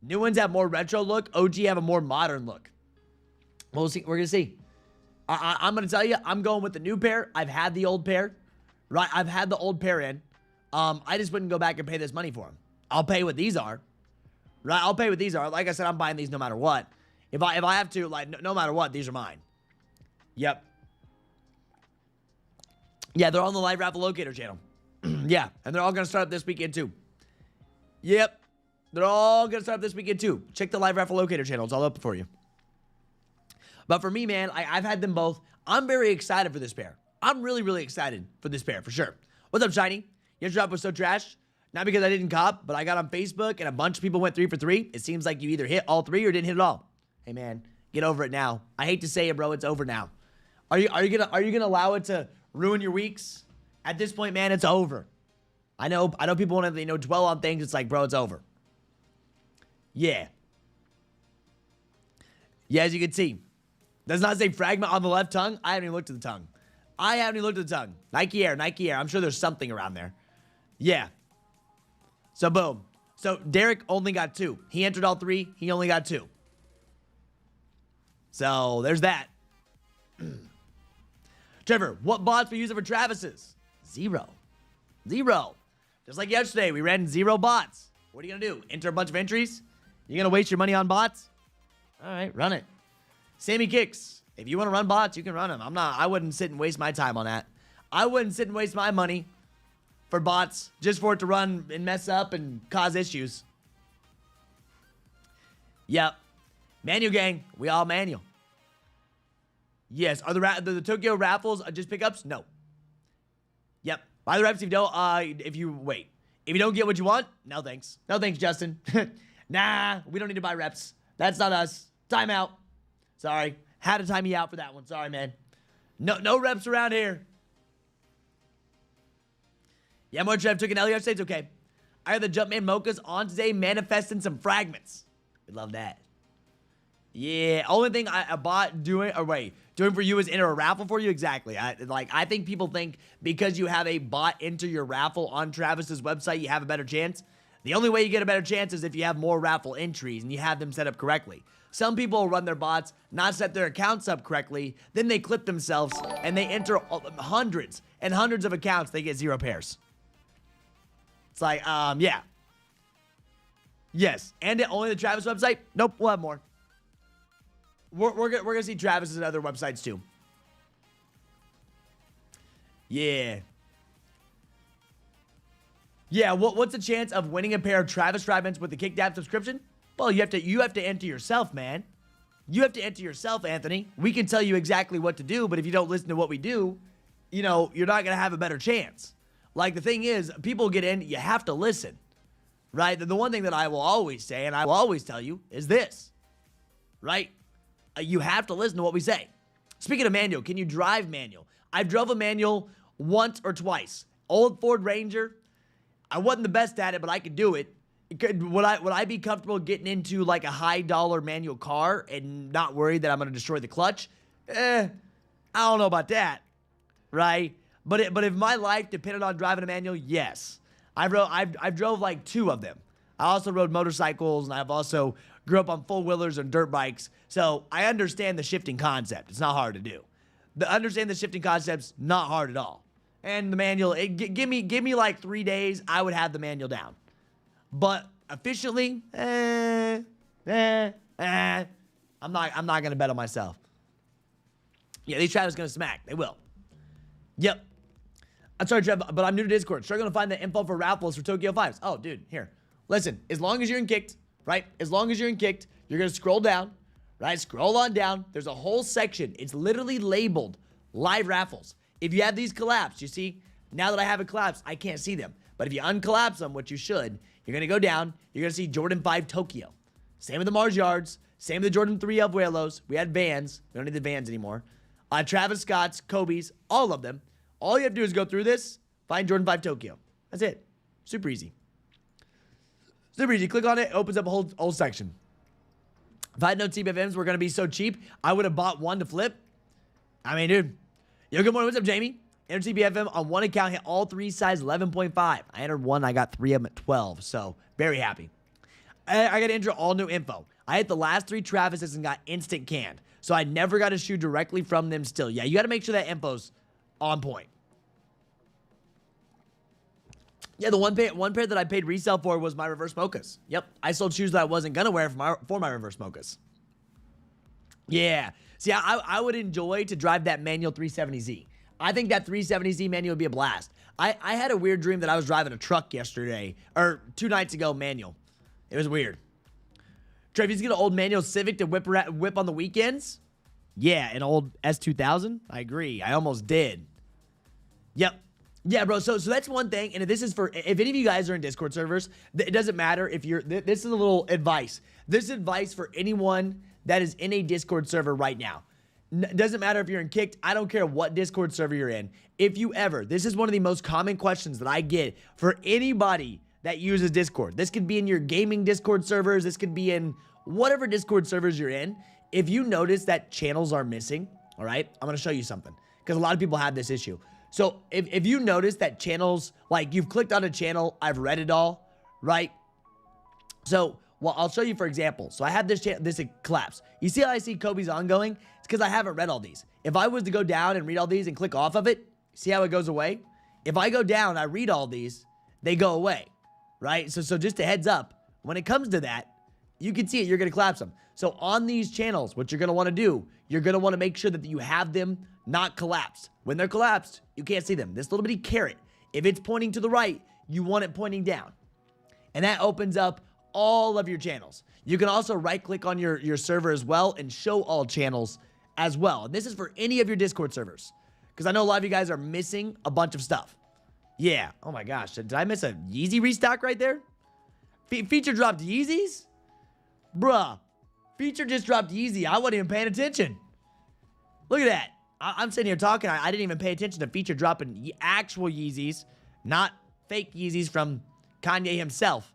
New ones have more retro look. OG have a more modern look. We'll see. We're going to see. I'm going to tell you, I'm going with the new pair. I've had the old pair. Right? I've had the old pair in. I just wouldn't go back and pay this money for them. I'll pay what these are. Right? I'll pay what these are. Like I said, I'm buying these no matter what. If I have to, like, no matter what, these are mine. Yep. Yeah, they're on the live raffle locator channel. Yeah, and they're all going to start up this weekend too. Yep. They're all going to start up this weekend too. Check the live raffle locator channel. It's all up for you. But for me, man, I've had them both. I'm very excited for this pair. I'm really, really excited for this pair, for sure. What's up, Shiny? Your drop was so trash. Not because I didn't cop, but I got on Facebook and a bunch of people went 3 for 3. It seems like you either hit all 3 or didn't hit it all. Hey, man, get over it now. I hate to say it, bro. It's over now. Are you gonna allow it to ruin your weeks? At this point, man, it's over. I know people want to dwell on things. It's like, bro, it's over. Yeah. Yeah, as you can see, does not say Fragment on the left tongue. I haven't even looked at the tongue. Nike Air. I'm sure there's something around there. Yeah. So, boom. So, Derek only got 2. He entered all 3. He only got 2. So, there's that. Trevor, what bots were using for Travis's? 0. Just like yesterday, we ran 0 bots. What are you going to do? Enter a bunch of entries? You going to waste your money on bots? All right, run it. Sammy Kicks. If you want to run bots, you can run them. I wouldn't sit and waste my time on that. I wouldn't sit and waste my money for bots just for it to run and mess up and cause issues. Yep. Manual gang. We all manual. Yes. Are the Tokyo raffles just pickups? No. Yep. Buy the reps if you don't get what you want, no thanks. No thanks, Justin. Nah, we don't need to buy reps. That's not us. Timeout. Sorry. Had to time you out for that one. Sorry, man. No reps around here. Yeah, more Trev took an L yesterday. It's okay. I had the Jumpman Mochas on today manifesting some fragments. We love that. Yeah, only thing I bought doing for you is enter a raffle for you. Exactly. I think people think because you have a bot enter your raffle on Travis's website, you have a better chance. The only way you get a better chance is if you have more raffle entries and you have them set up correctly. Some people will run their bots, not set their accounts up correctly, then they clip themselves and they enter hundreds and hundreds of accounts. They get 0 pairs. It's like, yeah. Yes. And only the Travis website? Nope, we'll have more. We're gonna see Travis's and other websites too. Yeah. Yeah, what's the chance of winning a pair of Travis Fragments with the Kckd subscription? Well, you have to enter yourself, man. You have to enter yourself, Anthony. We can tell you exactly what to do, but if you don't listen to what we do, you know, you're not going to have a better chance. Like, the thing is, people get in, you have to listen, right? The one thing that I will always say, and I will always tell you, is this, right? You have to listen to what we say. Speaking of manual, can you drive manual? I've drove a manual once or twice. Old Ford Ranger. I wasn't the best at it, but I could do it. Would I be comfortable getting into like a high dollar manual car and not worried that I'm going to destroy the clutch? I don't know about that, right? But if my life depended on driving a manual, yes. I've drove like 2 of them. I also rode motorcycles, and I've also grew up on four-wheelers and dirt bikes. So I understand the shifting concept. It's not hard to do. Understand the shifting concept's not hard at all. And the manual, give me like 3 days, I would have the manual down. But efficiently, I'm not gonna bet on myself. Yeah, these Travis gonna smack. They will. Yep. I'm sorry, Trev, but I'm new to Discord. Struggling to find the info for raffles for Tokyo 5s. Oh, dude, here. Listen, as long as you're in Kckd, right? As long as you're in Kckd, you're gonna scroll down, right? Scroll on down. There's a whole section. It's literally labeled live raffles. If you have these collapsed, you see, now that I have it collapsed, I can't see them. But if you uncollapse them, which you should, you're going to go down. You're going to see Jordan 5 Tokyo. Same with the Mars Yards. Same with the Jordan 3 Abuelos. We had Vans. We don't need the Vans anymore. Travis Scott's, Kobe's, all of them. All you have to do is go through this, find Jordan 5 Tokyo. That's it. Super easy. Super easy. Click on it. It opens up a whole section. If I had known CPFMs were going to be so cheap, I would have bought one to flip. I mean, dude. Yo, good morning. What's up, Jamie? Entered CPFM on one account, hit all 3 size 11.5. I entered one, I got 3 of them at 12, so very happy. I got to enter all new info. I hit the last 3 Travises and got instant canned, so I never got a shoe directly from them still. Yeah, you got to make sure that info's on point. Yeah, the one pair that I paid resale for was my reverse mochas. Yep, I sold shoes that I wasn't going to wear for my reverse mochas. Yeah. See, I would enjoy to drive that manual 370Z. I think that 370Z manual would be a blast. I had a weird dream that I was driving a truck yesterday, or 2 nights ago, manual. It was weird. Trev, he's get an old manual Civic to whip on the weekends? Yeah, an old S2000? I agree. I almost did. Yep. Yeah, bro. So that's one thing. And this is for, if any of you guys are in Discord servers, it doesn't matter if you're, this is a little advice. This is advice for anyone that is in a Discord server right now. Doesn't matter if you're in Kckd. I don't care what Discord server you're in. If you ever, this is one of the most common questions that I get for anybody that uses Discord. This could be in your gaming Discord servers. This could be in whatever Discord servers you're in. If you notice that channels are missing, all right, I'm going to show you something because a lot of people have this issue. So if you notice that channels, like you've clicked on a channel, I've read it all, right? So, well, I'll show you for example. So I have this channel, this collapse. You see how I see Kobe's ongoing? It's because I haven't read all these. If I was to go down and read all these and click off of it, see how it goes away? If I go down, I read all these, they go away, right? So just a heads up, when it comes to that, you can see it, you're going to collapse them. So on these channels, what you're going to want to do, you're going to want to make sure that you have them not collapsed. When they're collapsed, you can't see them. This little bitty caret, if it's pointing to the right, you want it pointing down. And that opens up all of your channels. You can also right click on your server as well and show all channels as well. And this is for any of your Discord servers, because I know a lot of you guys are missing a bunch of stuff. Yeah. Oh my gosh. Did I miss a Yeezy restock right there? Feature dropped Yeezys? Bruh. Feature just dropped Yeezy. I wasn't even paying attention. Look at that. I'm sitting here talking. I didn't even pay attention to Feature dropping actual Yeezys, not fake Yeezys from Kanye himself.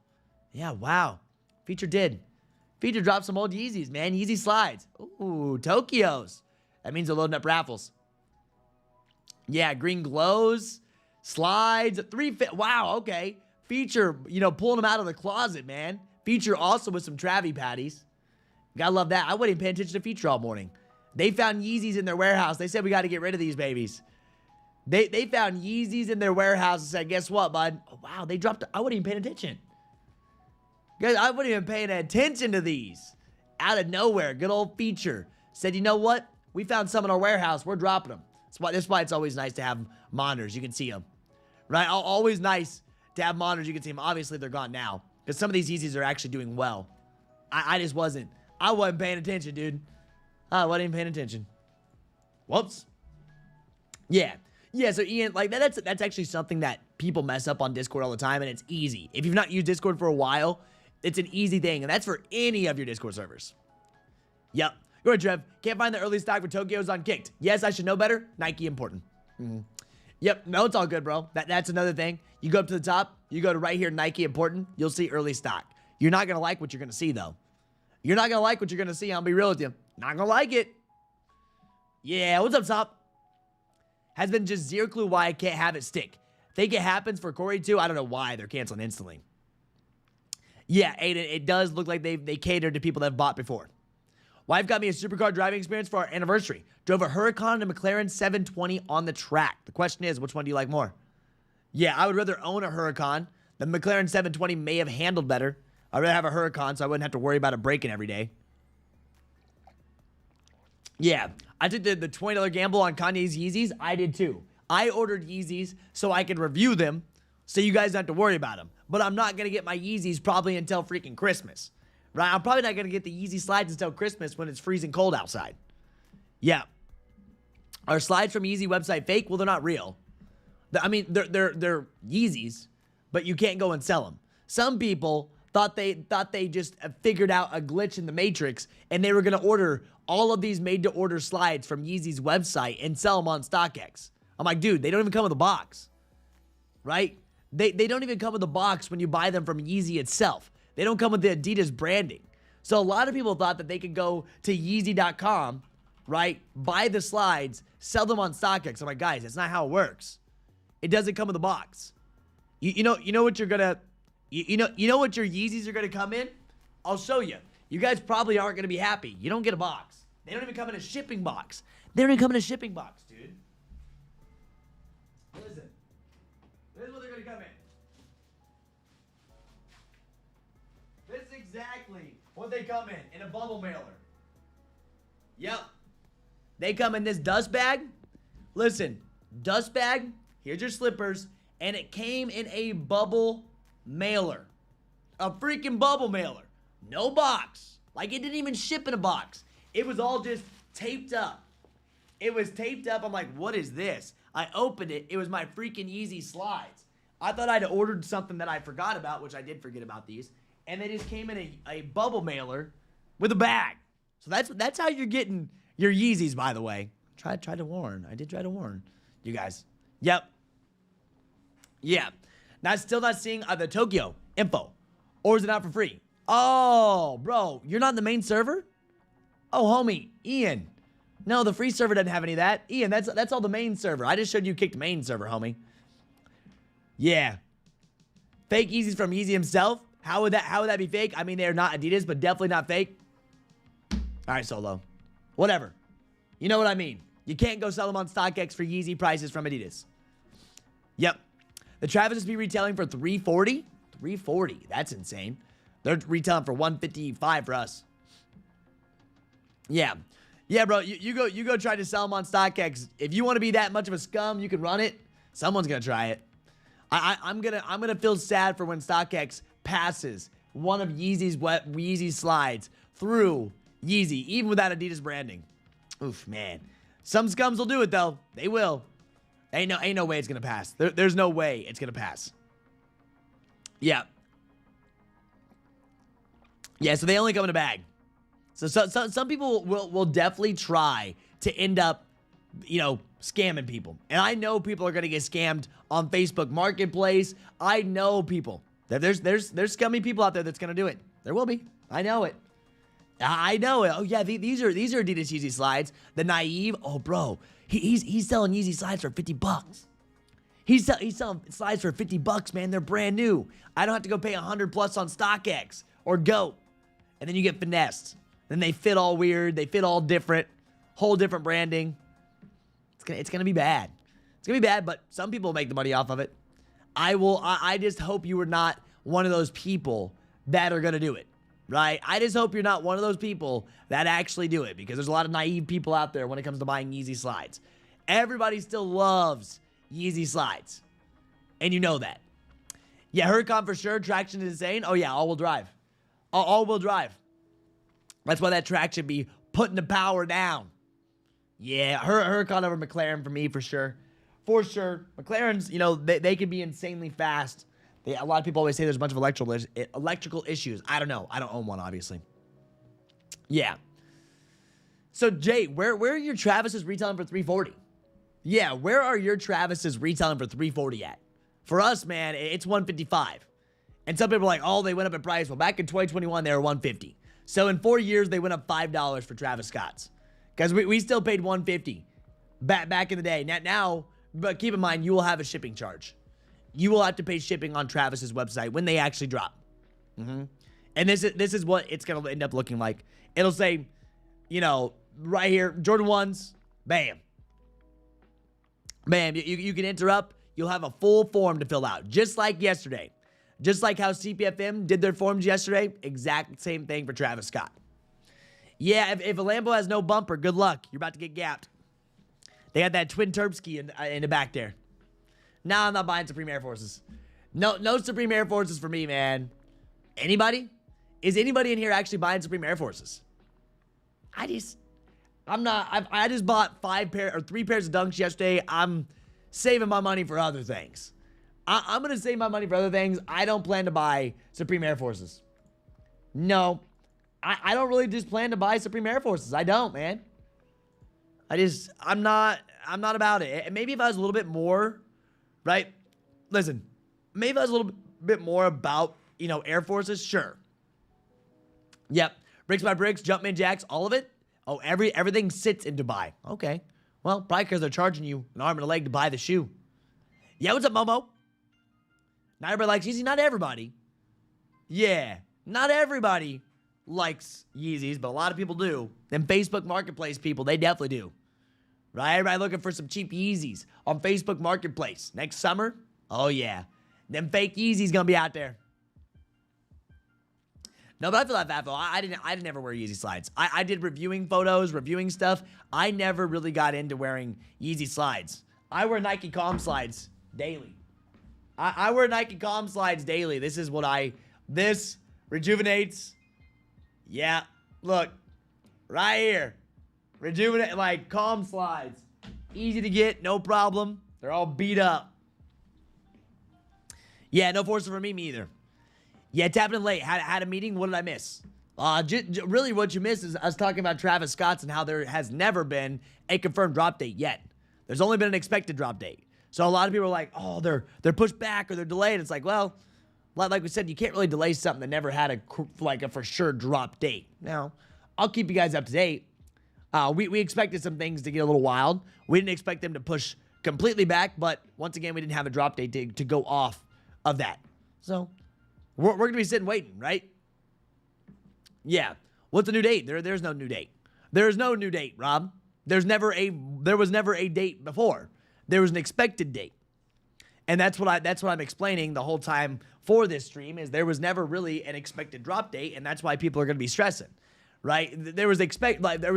Yeah, wow. Feature did. Feature dropped some old Yeezys, man. Yeezy slides. Ooh, Tokyos. That means they're loading up raffles. Yeah, green glows, slides, wow, okay. Feature, you know, pulling them out of the closet, man. Feature also with some Travie patties. Gotta love that. I wasn't even paying attention to Feature all morning. They found Yeezys in their warehouse. They said, we got to get rid of these babies. They found Yeezys in their warehouse and said, guess what, bud? Oh, wow, they dropped. I wasn't even paying attention. Guys, I wasn't even paying attention to these. Out of nowhere, good old Feature said, you know what? We found some in our warehouse. We're dropping them. That's why it's always nice to have monitors. You can see them, right? Always nice to have monitors. You can see them. Obviously, they're gone now because some of these Yeezys are actually doing well. I just wasn't. I wasn't paying attention, dude. I wasn't even paying attention. Whoops. Yeah. So Ian, like that's actually something that people mess up on Discord all the time, and it's easy. If you've not used Discord for a while, it's an easy thing, and that's for any of your Discord servers. Yep. Go ahead, Trev. Can't find the early stock for Tokyo's on Kckd. Yes, I should know better. Nike important. Yep. No, it's all good, bro. That's another thing. You go up to the top. You go to right here, Nike important. You'll see early stock. You're not gonna like what you're gonna see though. You're not gonna like what you're gonna see. I'll be real with you. Not gonna like it. Yeah. What's up, top? Has been just zero clue why I can't have it stick. Think it happens for Corey too. I don't know why they're canceling instantly. Yeah, Aiden, it does look like they catered to people that have bought before. Wife got me a supercar driving experience for our anniversary. Drove a Huracan and a McLaren 720 on the track. The question is, which one do you like more? Yeah, I would rather own a Huracan. The McLaren 720 may have handled better. I'd rather have a Huracan so I wouldn't have to worry about it breaking every day. Yeah, I took the $20 gamble on Kanye's Yeezys. I did too. I ordered Yeezys so I could review them so you guys don't have to worry about them. But I'm not going to get my Yeezys probably until freaking Christmas. Right? I'm probably not going to get the Yeezy slides until Christmas when it's freezing cold outside. Yeah. Are slides from Yeezy website fake? Well, they're not real. I mean, they're Yeezys, but you can't go and sell them. Some people thought they just figured out a glitch in the Matrix and they were going to order all of these made-to-order slides from Yeezy's website and sell them on StockX. I'm like, dude, they don't even come with a box. Right? They don't even come with a box when you buy them from Yeezy itself. They don't come with the Adidas branding. So a lot of people thought that they could go to Yeezy.com, right, buy the slides, sell them on StockX. I'm like, guys, that's not how it works. It doesn't come with a box. You know what you're gonna, you know what your Yeezys are gonna come in? I'll show you. You guys probably aren't gonna be happy. You don't get a box. They don't even come in a shipping box. They don't even come in a shipping box, dude. Listen, this is what they're gonna come in. This is exactly what they come in a bubble mailer. Yep. They come in this dust bag. Listen, dust bag, here's your slippers, and it came in a bubble mailer. A freaking bubble mailer. No box. Like, it didn't even ship in a box. It was all just taped up. It was taped up. I'm like, what is this? I opened it. It was my freaking Yeezy slides. I thought I'd ordered something that I forgot about, which I did forget about these. And they just came in a bubble mailer with a bag. So that's how you're getting your Yeezys, by the way. I did try to warn you guys. Yep. Yeah. Still not seeing the Tokyo info. Or is it out for free? Oh, bro. You're not in the main server? Oh, homie. Ian. No, the free server doesn't have any of that. Ian, that's all the main server. I just showed you Kckd main server, homie. Yeah. Fake Yeezys from Yeezy himself? How would that be fake? I mean, they're not Adidas, but definitely not fake. All right, Solo. Whatever. You know what I mean. You can't go sell them on StockX for Yeezy prices from Adidas. Yep. The Travis SB retailing for $340? $340. That's insane. They're retailing for $155 for us. Yeah. Yeah, bro. You go try to sell them on StockX. If you want to be that much of a scum, you can run it. Someone's gonna try it. I'm gonna feel sad for when StockX passes one of Yeezy's slides through Yeezy, even without Adidas branding. Oof, man. Some scums will do it though. They will. Ain't no way it's gonna pass. There's no way it's gonna pass. Yeah. Yeah. So they only come in a bag. So some people will definitely try to end up, scamming people. And I know people are gonna get scammed on Facebook Marketplace. I know people. There's scummy people out there that's gonna do it. There will be. I know it. I know it. Oh yeah, these are Adidas Yeezy slides. The naive. Oh bro, he's selling Yeezy slides for $50. He's selling slides for $50, man. They're brand new. I don't have to go pay $100+ on StockX or Go, and then you get finessed. Then they fit all weird. They fit all different. Whole different branding. It's gonna be bad. It's gonna be bad, but some people make the money off of it. I just hope you are not one of those people that are gonna do it, right? I just hope you're not one of those people that actually do it, because there's a lot of naive people out there when it comes to buying Yeezy slides. Everybody still loves Yeezy slides. And you know that. Yeah, Huracan for sure. Traction is insane. Oh, yeah, all-wheel drive. All-wheel drive. That's why that track should be putting the power down. Yeah, Huracan over McLaren for me, for sure. For sure. McLaren's, you know, they can be insanely fast. A lot of people always say there's a bunch of electrical issues. I don't know. I don't own one, obviously. Yeah. So, Jay, where are your Travis's retailing for $340? Yeah, where are your Travis's retailing for $340 at? For us, man, it's $155. And some people are like, oh, they went up in price. Well, back in 2021, they were $150. So in 4 years, they went up $5 for Travis Scott's. Because we still paid $150 back in the day. Now, but keep in mind, you will have a shipping charge. You will have to pay shipping on Travis's website when they actually drop. And this is what it's going to end up looking like. It'll say, you know, right here, Jordan 1s, bam. Bam, you can interrupt. You'll have a full form to fill out, just like yesterday. Just like how CPFM did their forms yesterday, exact same thing for Travis Scott. Yeah, if a Lambo has no bumper, good luck. You're about to get gapped. They got that twin Terpsky in the back there. No, I'm not buying Supreme Air Forces. No Supreme Air Forces for me, man. Anybody? Is anybody in here actually buying Supreme Air Forces? I just bought 3 pairs of Dunks yesterday. I'm saving my money for other things. I'm going to save my money for other things. I don't plan to buy Supreme Air Forces. No. I don't really just plan to buy Supreme Air Forces. I don't, man. I'm not about it. And maybe if I was a little bit more, right? Listen, maybe if I was a little bit more about, you know, Air Forces, sure. Yep. Bricks by bricks, Jumpman jacks, all of it. Oh, everything sits in Dubai. Okay. Well, probably because they're charging you an arm and a leg to buy the shoe. Yeah, what's up, Momo? Not everybody likes Yeezy. Not everybody. Yeah, not everybody likes Yeezys, but a lot of people do. Them Facebook Marketplace people, they definitely do. Right? Everybody looking for some cheap Yeezys on Facebook Marketplace. Next summer, oh yeah. Them fake Yeezys gonna be out there. No, but I feel like that, though. I didn't ever wear Yeezy slides. I did reviewing photos, reviewing stuff. I never really got into wearing Yeezy slides. I wear Nike Calm slides daily. I wear Nike Calm slides daily. This rejuvenates. Yeah, look, right here. Rejuvenate, like Calm slides. Easy to get, no problem. They're all beat up. Yeah, no forces for me either. Yeah, tapping in late. Had a meeting. What did I miss? Really, what you missed is us talking about Travis Scott's and how there has never been a confirmed drop date yet. There's only been an expected drop date. So a lot of people are like, oh, they're pushed back or they're delayed. It's like, well, like we said, you can't really delay something that never had a for sure drop date. Now, I'll keep you guys up to date. We expected some things to get a little wild. We didn't expect them to push completely back, but once again, we didn't have a drop date to go off of that. So we're going to be sitting waiting, right? Yeah. What's the new date? There's no new date. There's no new date, Rob. There was never a date before. There was an expected date. And that's what I'm explaining the whole time for this stream is there was never really an expected drop date, and that's why people are going to be stressing, right? There was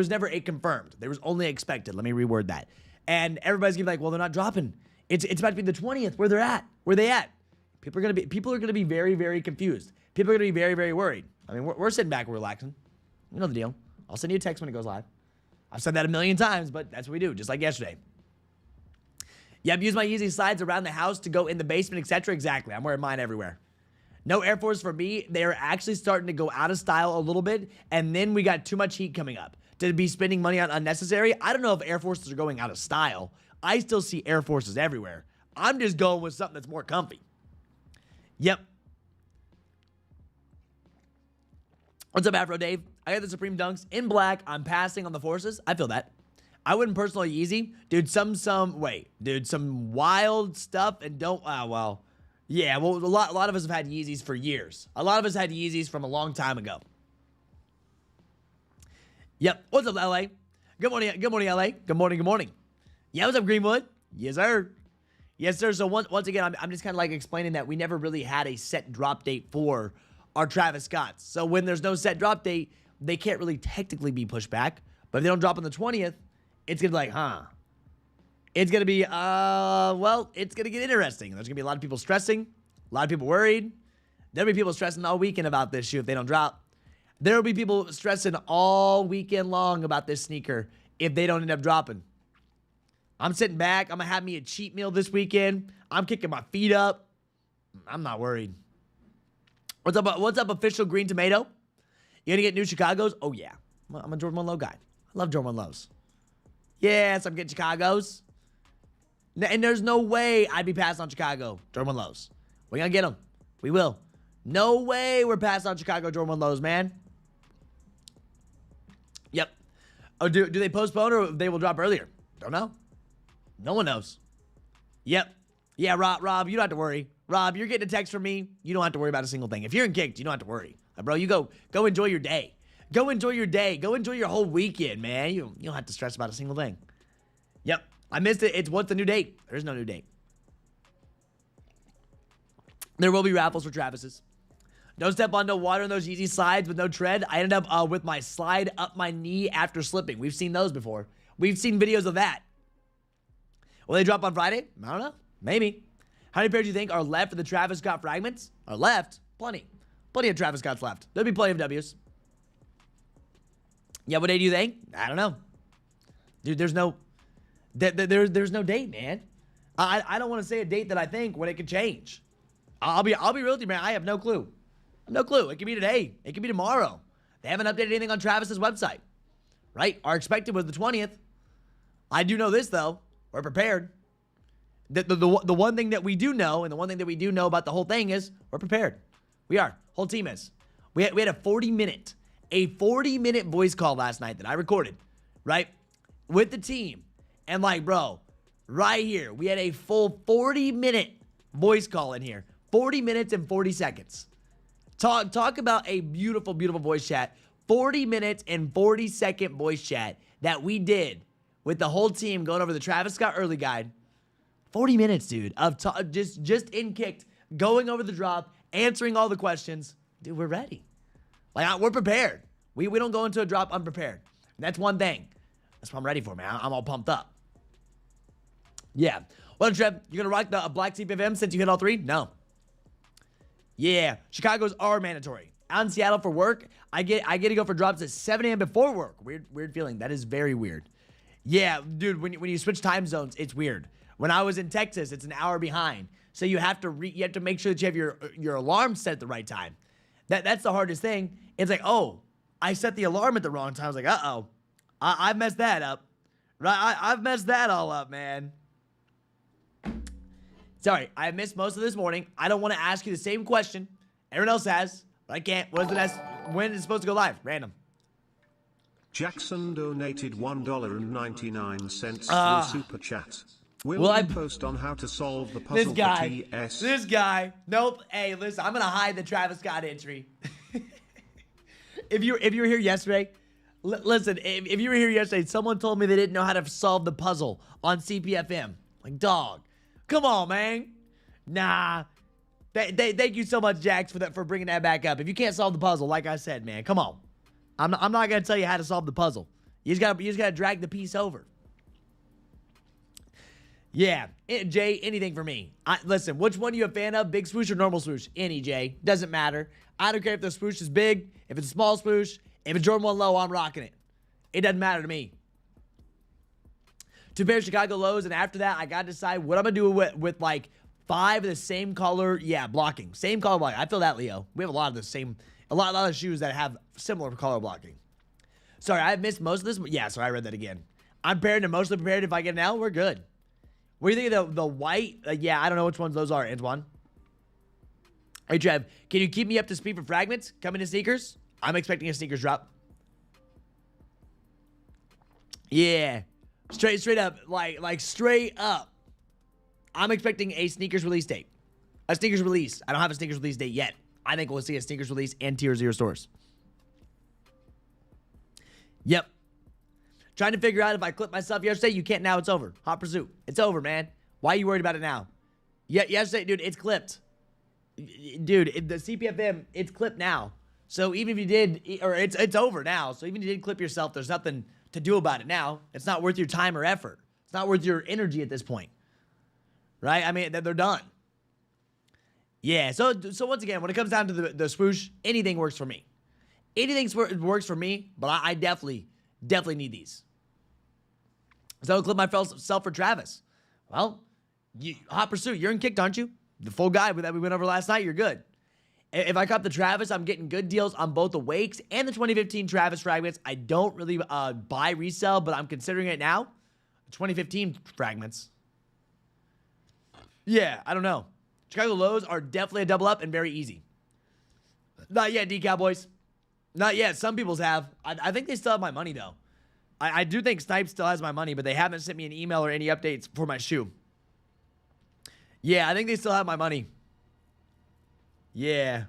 never a confirmed. There was only expected. Let me reword that. And everybody's going to be like, well, they're not dropping. It's about to be the 20th. Where they're at? Where they at? People are going to be very, very confused. People are going to be very, very worried. I mean, we're sitting back, we're relaxing. You know the deal. I'll send you a text when it goes live. I've said that a million times, but that's what we do, just like yesterday. Yeah, I've used my Yeezy slides around the house to go in the basement, etc. Exactly. I'm wearing mine everywhere. No Air Force for me. They're actually starting to go out of style a little bit, and then we got too much heat coming up to be spending money on unnecessary. I don't know if Air Forces are going out of style. I still see Air Forces everywhere. I'm just going with something that's more comfy. Yep. What's up, Afro Dave? I got the Supreme Dunks in black. I'm passing on the Forces. I feel that. I wouldn't personally Yeezy. Dude, some wild stuff and don't, yeah, well, a lot of us have had Yeezys for years. A lot of us had Yeezys from a long time ago. Yep. What's up, LA? Good morning, LA. Good morning. Yeah, what's up, Greenwood? Yes, sir. Yes, sir. So once again, I'm just kind of like explaining that we never really had a set drop date for our Travis Scotts. So when there's no set drop date, they can't really technically be pushed back. But if they don't drop on the 20th, it's going to be like, huh. It's going to be, well, it's going to get interesting. There's going to be a lot of people stressing, a lot of people worried. There'll be people stressing all weekend about this shoe if they don't drop. There'll be people stressing all weekend long about this sneaker if they don't end up dropping. I'm sitting back. I'm going to have me a cheat meal this weekend. I'm kicking my feet up. I'm not worried. What's up, official Green Tomato? You gonna get new Chicago's? Oh, yeah. I'm a Jordan 1 Low guy. I love Jordan 1 Lows. Yes, I'm getting Chicago's. And there's no way I'd be passing on Chicago Jordan 1 Lows. We're gonna get them. We will. No way we're passing on Chicago Jordan 1 Lows, man. Yep. Oh, do they postpone or they will drop earlier? Don't know. No one knows. Yep. Yeah, Rob, you don't have to worry. Rob, you're getting a text from me. You don't have to worry about a single thing. If you're in Kckd, you don't have to worry. Bro, you go enjoy your day. Go enjoy your day. Go enjoy your whole weekend, man. You don't have to stress about a single thing. Yep. I missed it. What's the new date? There's no new date. There will be raffles for Travis's. Don't step on no water in those Yeezy slides with no tread. I ended up with my slide up my knee after slipping. We've seen those before. We've seen videos of that. Will they drop on Friday? I don't know. Maybe. How many pairs do you think are left for the Travis Scott fragments? Are left? Plenty. Plenty of Travis Scott's left. There'll be plenty of W's. Yeah, what day do you think? I don't know. Dude, there's no date, man. I don't want to say a date that I think when it could change. I'll be real with you, man. I have no clue. No clue. It could be today. It could be tomorrow. They haven't updated anything on Travis's website. Right? Our expected was the 20th. I do know this, though. We're prepared. The one thing that we do know, and the one thing that we do know about the whole thing is we're prepared. We are. Whole team is. We had a 40-minute voice call last night that I recorded, right? With the team. And like, bro, right here, we had a full 40-minute voice call in here. 40 minutes and 40 seconds. Talk about a beautiful, beautiful voice chat. 40 minutes and 40-second voice chat that we did with the whole team going over the Travis Scott early guide. 40 minutes, dude, of just in Kckd, going over the drop, answering all the questions. Dude, we're ready. Like, we're prepared. We don't go into a drop unprepared. And that's one thing. That's what I'm ready for, man. I'm all pumped up. Yeah. Well, Trev, you gonna rock the black CPFM since you hit all three? No. Yeah. Chicago's are mandatory. Out in Seattle for work, I get to go for drops at 7 a.m. before work. Weird feeling. That is very weird. Yeah, dude, when you switch time zones, it's weird. When I was in Texas, it's an hour behind. So you have to make sure that you have your alarm set at the right time. That's the hardest thing. It's like, oh, I set the alarm at the wrong time. I was like, uh-oh. I've messed that up. Right? I've messed that all up, man. Sorry, I missed most of this morning. I don't want to ask you the same question everyone else has, but I can't. What is the next? When is it supposed to go live? Random. Jackson donated $1.99 through Super Chat. Will you post on how to solve the puzzle for TS? This guy. Nope. Hey, listen, I'm going to hide the Travis Scott entry. If you were here yesterday, listen, if you were here yesterday, someone told me they didn't know how to solve the puzzle on CPFM. Like, dog. Come on, man. Nah. Thank you so much, Jax, for bringing that back up. If you can't solve the puzzle, like I said, man, come on. I'm not going to tell you how to solve the puzzle. You just got to drag the piece over. Yeah, Jay, anything for me. Listen, which one are you a fan of? Big swoosh or normal swoosh? Any, Jay. Doesn't matter. I don't care if the swoosh is big, if it's a small swoosh, if it's Jordan 1 low, I'm rocking it. It doesn't matter to me. 2 pairs of Chicago lows, and after that, I got to decide what I'm going to do with like 5 of the same color. Yeah, blocking. Same color blocking. I feel that, Leo. We have a lot of the same, a lot of shoes that have similar color blocking. Sorry, I missed most of this. Yeah, sorry, I read that again. I'm prepared and mostly prepared. If I get an L, we're good. What do you think of the white? Yeah, I don't know which ones those are, Antoine. Hey, Trev, can you keep me up to speed for fragments coming to sneakers? I'm expecting a sneakers drop. Yeah. Straight up, like straight up. I'm expecting a sneakers release date. A sneakers release. I don't have a sneakers release date yet. I think we'll see a sneakers release and Tier 0 stores. Yep. Trying to figure out if I clipped myself yesterday. You can't now. It's over. Hot pursuit. It's over, man. Why are you worried about it now? Yeah, yesterday, dude, it's clipped. Dude, the CPFM, it's clipped now. So even if you did, or it's over now. So even if you did clip yourself, there's nothing to do about it now. It's not worth your time or effort. It's not worth your energy at this point, right? I mean, they're done. Yeah, so once again, when it comes down to the swoosh, anything works for me. Anything works for me, but I definitely need these. So I'll clip myself for Travis. Well, hot pursuit. You're in Kckd, aren't you? The full guide that we went over last night, you're good. If I cop the Travis, I'm getting good deals on both the Wakes and the 2015 Travis Fragments. I don't really buy resell, but I'm considering it now. 2015 Fragments. Yeah, I don't know. Chicago lows are definitely a double up and very easy. Not yet, D-Cowboys. Not yet. Some people's have. I think they still have my money, though. I do think Snipes still has my money, but they haven't sent me an email or any updates for my shoe. Yeah, I think they still have my money. Yeah.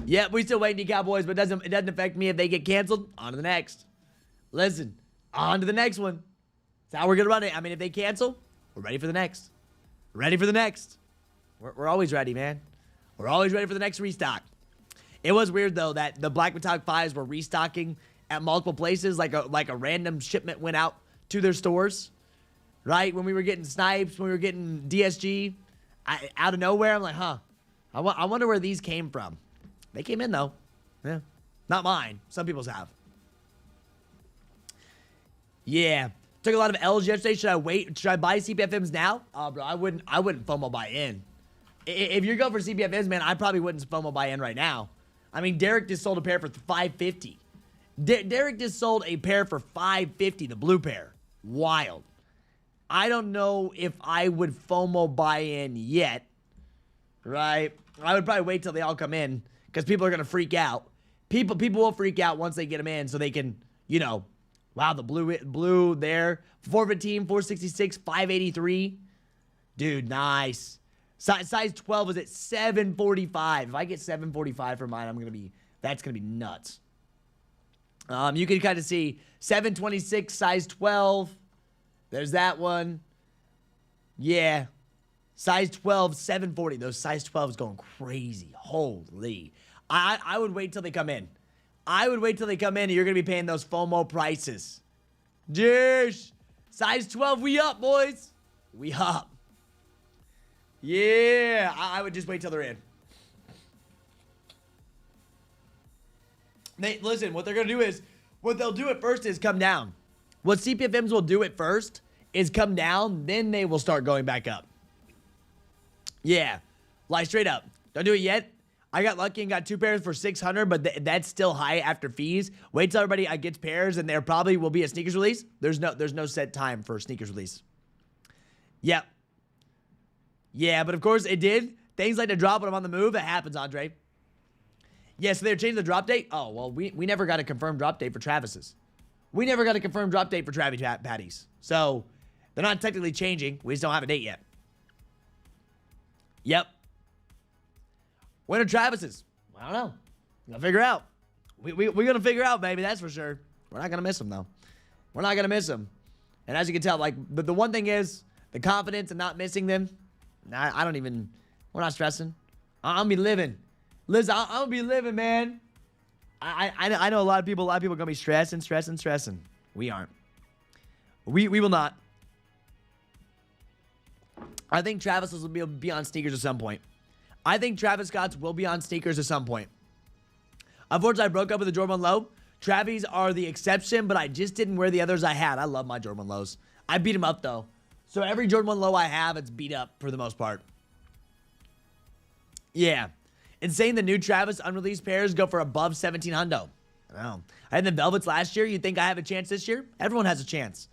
Yeah, we still waiting, Cowboys, but it doesn't affect me if they get canceled. On to the next. Listen, on to the next one. That's how we're gonna run it. I mean, if they cancel, we're ready for the next. Ready for the next. We're always ready, man. We're always ready for the next restock. It was weird though that the Black Metallic 5s were restocking at multiple places, like a random shipment went out to their stores, right? When we were getting Snipes, when we were getting DSG, out of nowhere, I'm like, huh? I wonder where these came from. They came in though. Yeah, not mine. Some people's have. Yeah, took a lot of L's yesterday. Should I wait? Should I buy CPFMs now? Bro, I wouldn't FOMO buy in. If you're going for CPFMs, man, I probably wouldn't FOMO buy in right now. I mean, Derek just sold a pair for $550. Derek just sold a pair for $550, the blue pair. Wild. I don't know if I would FOMO buy in yet, right? I would probably wait till they all come in because people are going to freak out. People will freak out once they get them in so they can, you know, wow, the blue there. 415, 466, 583. Dude, nice. Size 12 is at 745. If I get 745 for mine, that's going to be nuts. You can kind of see 726, size 12. There's that one. Yeah. Size 12, 740. Those size 12s going crazy. Holy. I would wait till they come in. I would wait till they come in and you're going to be paying those FOMO prices. Jeez. Size 12, we up, boys. We up. Yeah. I would just wait till they're in. Listen, what they're going to do is, what they'll do at first is come down. What CPFMs will do at first is come down, then they will start going back up. Yeah, like straight up. Don't do it yet. I got lucky and got 2 pairs for $600, but that's still high after fees. Wait till everybody gets pairs, and there probably will be a sneakers release. There's no set time for a sneakers release. Yep. Yeah, but of course it did. Things like the drop when I'm on the move. It happens, Andre. Yeah, so they're changing the drop date? Oh, well, we never got a confirmed drop date for Travis's. We never got a confirmed drop date for Travis Patties. So, they're not technically changing. We just don't have a date yet. Yep. When are Travis's? I don't know. We'll figure out. We're going to figure out, baby. That's for sure. We're not going to miss them, though. We're not going to miss them. And as you can tell, like, but the one thing is, the confidence in not missing them, I don't even, we're not stressing. I'm going to be living. Liz, I'm going to be living, man. I know a lot of people are going to be stressing. We aren't. We will not. I think Travis will be on sneakers at some point. I think Travis Scott's will be on sneakers at some point. Unfortunately, I broke up with the Jordan 1 Low. Travis are the exception, but I just didn't wear the others I had. I love my Jordan 1 Lows. I beat them up, though. So every Jordan 1 Low I have, it's beat up for the most part. Yeah. Insane, the new Travis unreleased pairs go for above 1700. I know. I had the Velvets last year. You think I have a chance this year? Everyone has a chance.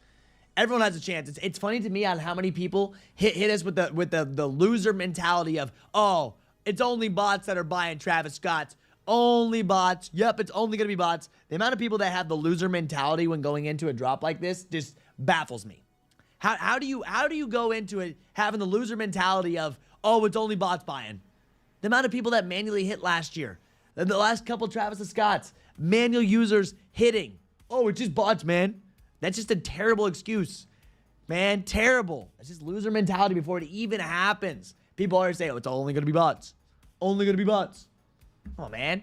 Everyone has a chance. It's funny to me on how many people hit us with the loser mentality of, oh, it's only bots that are buying Travis Scott's. Only bots. Yep, it's only going to be bots. The amount of people that have the loser mentality when going into a drop like this just baffles me. How do you go into it having the loser mentality of, oh, it's only bots buying? The amount of people that manually hit last year. The last couple Travis Scott's. Manual users hitting. Oh, it's just bots, man. That's just a terrible excuse. Man, terrible. That's just loser mentality before it even happens. People always say, oh, it's only going to be bots. Only going to be bots. Oh, man.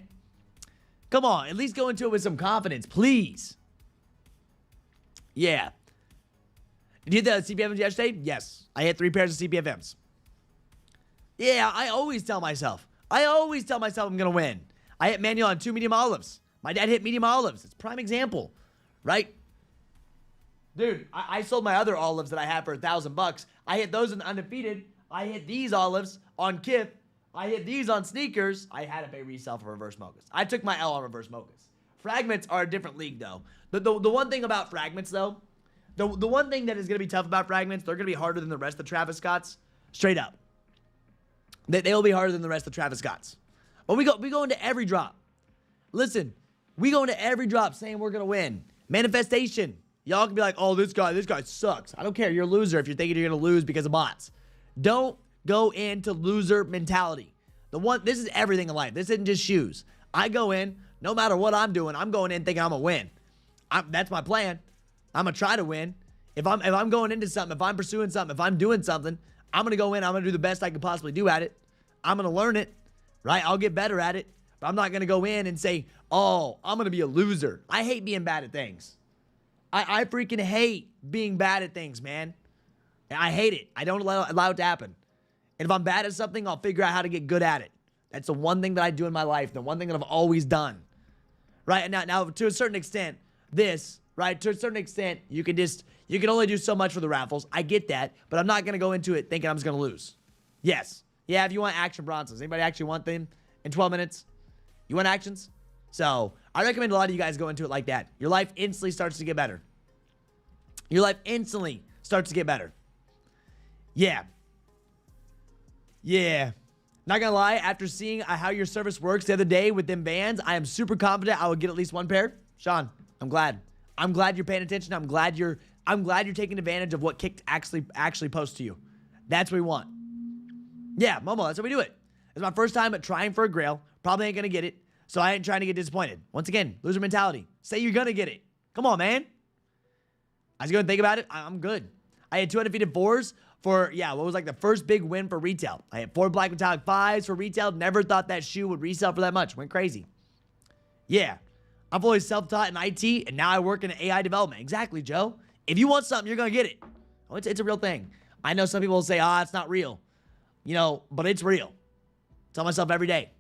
Come on, at least go into it with some confidence, please. Yeah. Did you hit the CPFMs yesterday? Yes. I hit 3 pairs of CPFMs. Yeah, I always tell myself I'm going to win. I hit manual on 2 medium olives. My dad hit medium olives. It's a prime example, right? Dude, I sold my other olives that I had for $1,000. I hit those in undefeated. I hit these olives on Kith. I hit these on sneakers. I had to pay resale for reverse mochas. I took my L on reverse mochas. Fragments are a different league, though. The one thing about fragments, though, the one thing that is going to be tough about fragments, they're going to be harder than the rest of the Travis Scotts. Straight up. They will be harder than the rest of the Travis Scotts. But we go into every drop. Listen, we go into every drop saying we're going to win. Manifestation. Y'all can be like, oh, this guy sucks. I don't care. You're a loser if you're thinking you're going to lose because of bots. Don't go into loser mentality. This is everything in life. This isn't just shoes. I go in, no matter what I'm doing, I'm going in thinking I'm going to win. That's my plan. I'm going to try to win. If I'm going into something, if I'm pursuing something, if I'm doing something, I'm going to go in, I'm going to do the best I can possibly do at it. I'm going to learn it, right? I'll get better at it. But I'm not going to go in and say, oh, I'm going to be a loser. I hate being bad at things. I freaking hate being bad at things, man. I hate it. I don't allow it to happen. And if I'm bad at something, I'll figure out how to get good at it. That's the one thing that I do in my life, the one thing that I've always done. Right? And now to a certain extent, right? To a certain extent, you can only do so much for the raffles. I get that, but I'm not going to go into it thinking I'm just going to lose. Yes. Yeah, if you want action Bronsons. Anybody actually want them in 12 minutes? You want actions? So, I recommend a lot of you guys go into it like that. Your life instantly starts to get better. Your life instantly starts to get better. Yeah. Yeah. Not gonna lie, after seeing how your service works the other day with them bands, I am super confident I will get at least 1 pair. Sean, I'm glad. I'm glad you're paying attention. I'm glad you're taking advantage of what Kckd actually posts to you. That's what we want. Yeah, Momo, that's how we do it. It's my first time at trying for a grail. Probably ain't gonna get it. So I ain't trying to get disappointed. Once again, loser mentality. Say you're gonna get it. Come on, man. I was gonna think about it. I'm good. I had 2 undefeated 4s for, what was like the first big win for retail. I had 4 black metallic 5s for retail. Never thought that shoe would resell for that much. Went crazy. Yeah. I'm fully self-taught in IT, and now I work in AI development. Exactly, Joe. If you want something, you're gonna get it. Oh, it's a real thing. I know some people will say, it's not real. But it's real. Tell myself every day.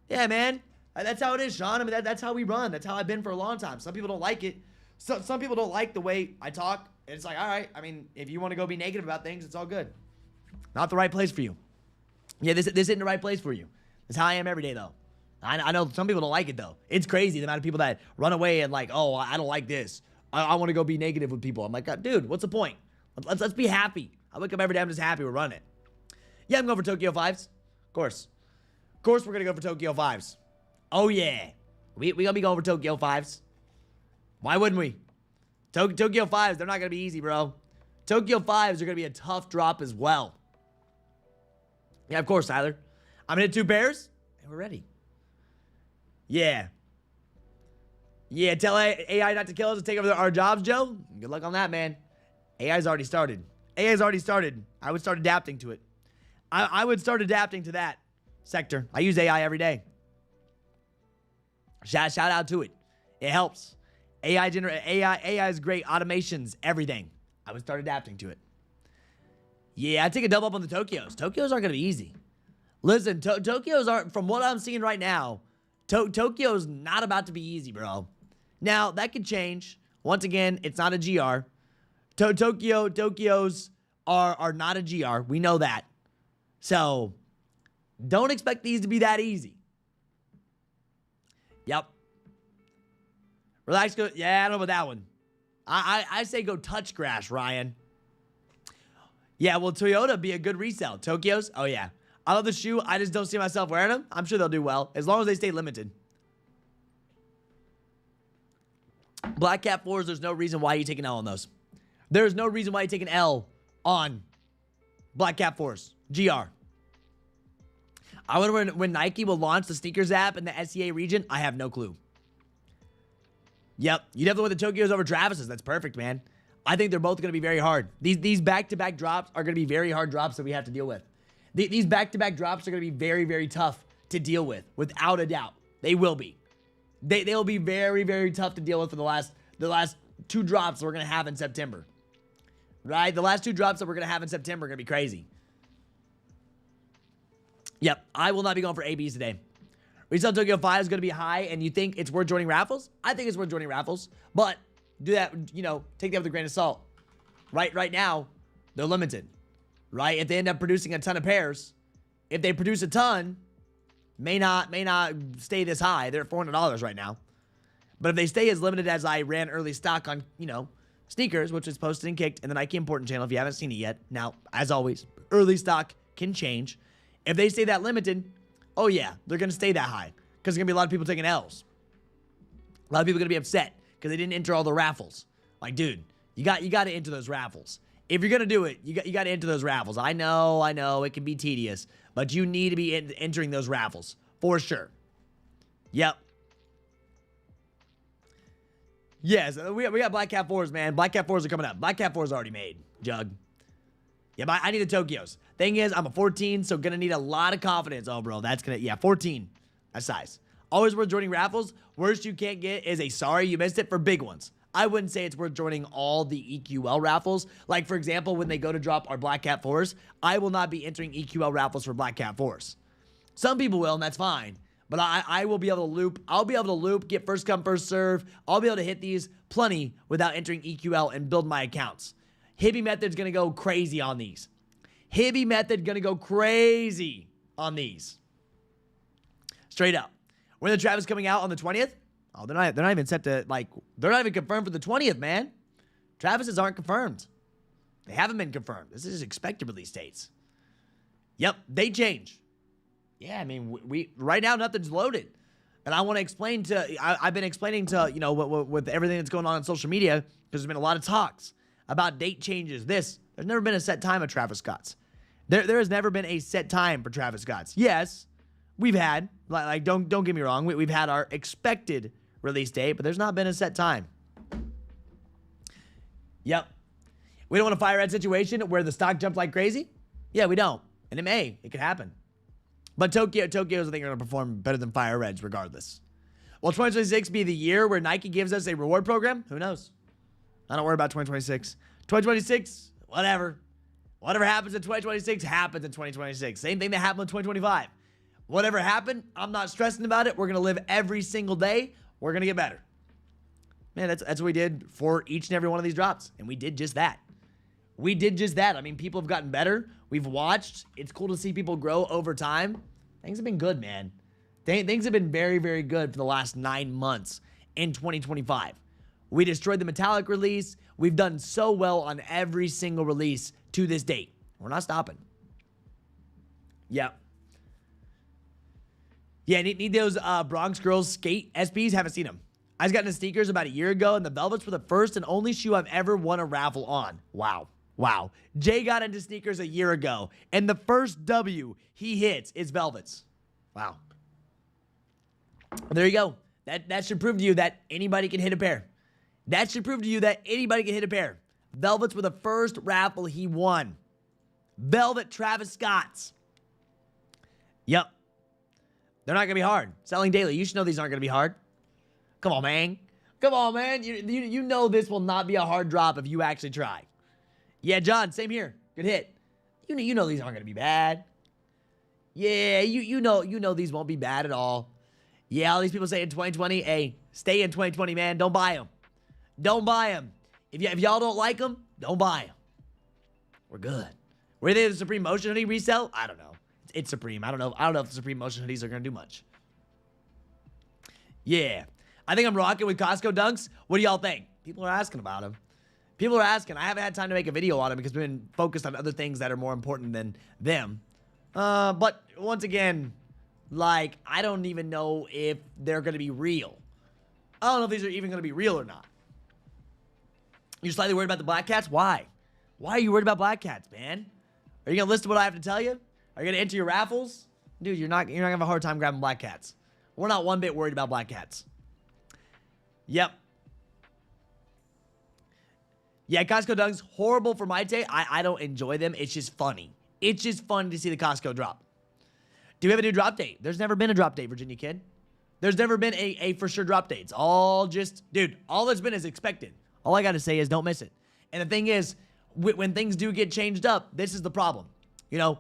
Yeah, man. That's how it is, Sean. I mean, that's how we run. That's how I've been for a long time. Some people don't like it. Some people don't like the way I talk. And it's like, all right. I mean, if you want to go be negative about things, it's all good. Not the right place for you. Yeah, this isn't the right place for you. That's how I am every day, though. I know some people don't like it, though. It's crazy the amount of people that run away and like, oh, I don't like this. I want to go be negative with people. I'm like, dude, what's the point? Let's be happy. I wake up every day, I'm just happy we're running it. Yeah, I'm going for Tokyo 5s. Of course, we're going to go for Tokyo 5s. Oh, yeah. We going to be going for Tokyo 5s. Why wouldn't we? Tokyo 5s, they're not going to be easy, bro. Tokyo 5s are going to be a tough drop as well. Yeah, of course, Tyler. I'm going to hit 2 pairs, and we're ready. Yeah. Yeah, tell AI not to kill us and take over our jobs, Joe. Good luck on that, man. AI's already started. I would start adapting to it. I would start adapting to that sector. I use AI every day. Shout out to it. It helps. AI is great. Automations, everything. I would start adapting to it. Yeah, I take a double up on the Tokyos. Tokyos aren't going to be easy. Listen, Tokyos aren't, from what I'm seeing right now, Tokyo's not about to be easy, bro. Now, that could change. Once again, it's not a GR. Tokyos are not a GR. We know that. So, don't expect these to be that easy. Yep. Relax, go. Yeah, I don't know about that one. I say go touch grass, Ryan. Yeah, will Toyota be a good resale? Tokyos? Oh, yeah. I love the shoe. I just don't see myself wearing them. I'm sure they'll do well, as long as they stay limited. Black Cat 4s, there's no reason why you take an L on those. There's no reason why you take an L on Black Cat 4s. GR. I wonder when Nike will launch the sneakers app in the SEA region. I have no clue. Yep. You definitely want the Tokyos over Travis's. That's perfect, man. I think they're both going to be very hard. These back-to-back drops are going to be very hard drops that we have to deal with. These back-to-back drops are going to be very, very tough to deal with, without a doubt. They will be. They'll be very, very tough to deal with for the last 2 drops we're going to have in September. Right? The last 2 drops that we're going to have in September are going to be crazy. Yep, I will not be going for ABs today. Resale Tokyo 5 is going to be high, and you think it's worth joining raffles? I think it's worth joining raffles, but do that, take that with a grain of salt. Right now, they're limited. Right? If they end up producing a ton of pairs, if they produce a ton, may not stay this high. They're at $400 right now. But if they stay as limited as I ran early stock on, sneakers, which is posted and kicked in the Nike Important channel if you haven't seen it yet. Now, as always, early stock can change. If they stay that limited, oh yeah, they're going to stay that high because there's going to be a lot of people taking L's. A lot of people are going to be upset because they didn't enter all the raffles. Like, dude, you got to enter those raffles. If you're going to do it, you got to enter those raffles. I know, it can be tedious, but you need to be entering those raffles for sure. Yep. Yes, we got Black Cat 4s, man. Black Cat 4s are coming up. Black Cat 4s already made, Jug. Yeah, but I need the Tokyos. Thing is, I'm a 14, so gonna need a lot of confidence. Oh, bro, that's gonna, 14. That's size. Always worth joining raffles. Worst you can't get is a sorry you missed it for big ones. I wouldn't say it's worth joining all the EQL raffles. Like, for example, when they go to drop our Black Cat 4s, I will not be entering EQL raffles for Black Cat 4s. Some people will, and that's fine. But I will be able to loop. I'll be able to loop, get first come, first serve. I'll be able to hit these plenty without entering EQL and build my accounts. Hibby Method's going to go crazy on these. Hibby Method going to go crazy on these. Straight up. When the Travis coming out on the 20th? Oh, they're not even set to, they're not even confirmed for the 20th, man. Travis's aren't confirmed. They haven't been confirmed. This is expected release dates. Yep, they change. Yeah, I mean, we right now nothing's loaded, and I want to explain to. I've been explaining to with everything that's going on social media because there's been a lot of talks about date changes. There's never been a set time of Travis Scott's. There has never been a set time for Travis Scott's. Yes, we've had don't get me wrong. We've had our expected release date, but there's not been a set time. Yep, we don't want a fire red situation where the stock jumped like crazy. Yeah, we don't, and it could happen. But Tokyos, I think, are going to perform better than Fire Reds regardless. Will 2026 be the year where Nike gives us a reward program? Who knows? I don't worry about 2026. 2026, whatever. Whatever happens in 2026 happens in 2026. Same thing that happened in 2025. Whatever happened, I'm not stressing about it. We're going to live every single day. We're going to get better. Man, that's what we did for each and every one of these drops. And we did just that. We did just that. I mean, people have gotten better. We've watched. It's cool to see people grow over time. Things have been good, man. Things have been very, very good for the last 9 months in 2025. We destroyed the metallic release. We've done so well on every single release to this date. We're not stopping. Yeah. Yeah, need those Bronx Girls skate SBs. Haven't seen them. I just got into sneakers about a year ago, and the Velvets were the first and only shoe I've ever won a raffle on. Wow. Jay got into sneakers a year ago, and the first W he hits is Velvets. Wow. There you go. That should prove to you that anybody can hit a pair. That should prove to you that anybody can hit a pair. Velvets were the first raffle he won. Velvet Travis Scott's. Yep. They're not going to be hard. Selling daily. You should know these aren't going to be hard. Come on, man. You know this will not be a hard drop if you actually try. Yeah, John, same here. Good hit. You know these aren't going to be bad. Yeah, you know these won't be bad at all. Yeah, all these people say in 2020, hey, stay in 2020, man. Don't buy them. Don't buy them. If y'all don't like them, don't buy them. We're good. Were they the Supreme Motion hoodie resell? I don't know. It's Supreme. I don't know if the Supreme Motion hoodies are going to do much. Yeah. I think I'm rocking with Costco Dunks. What do y'all think? People are asking about them. People are asking. I haven't had time to make a video on it because we've been focused on other things that are more important than them. But once again, I don't even know if they're going to be real. I don't know if these are even going to be real or not. You're slightly worried about the Black Cats? Why? Why are you worried about Black Cats, man? Are you going to listen to what I have to tell you? Are you going to enter your raffles? Dude, you're not going to have a hard time grabbing Black Cats. We're not one bit worried about Black Cats. Yep. Yeah, Costco Dunks, horrible for my take. I don't enjoy them. It's just funny. It's just fun to see the Costco drop. Do we have a new drop date? There's never been a drop date, Virginia Kid. There's never been a for sure drop date. It's all just, dude, all that's been is expected. All I got to say is don't miss it. And the thing is, when things do get changed up, this is the problem. You know,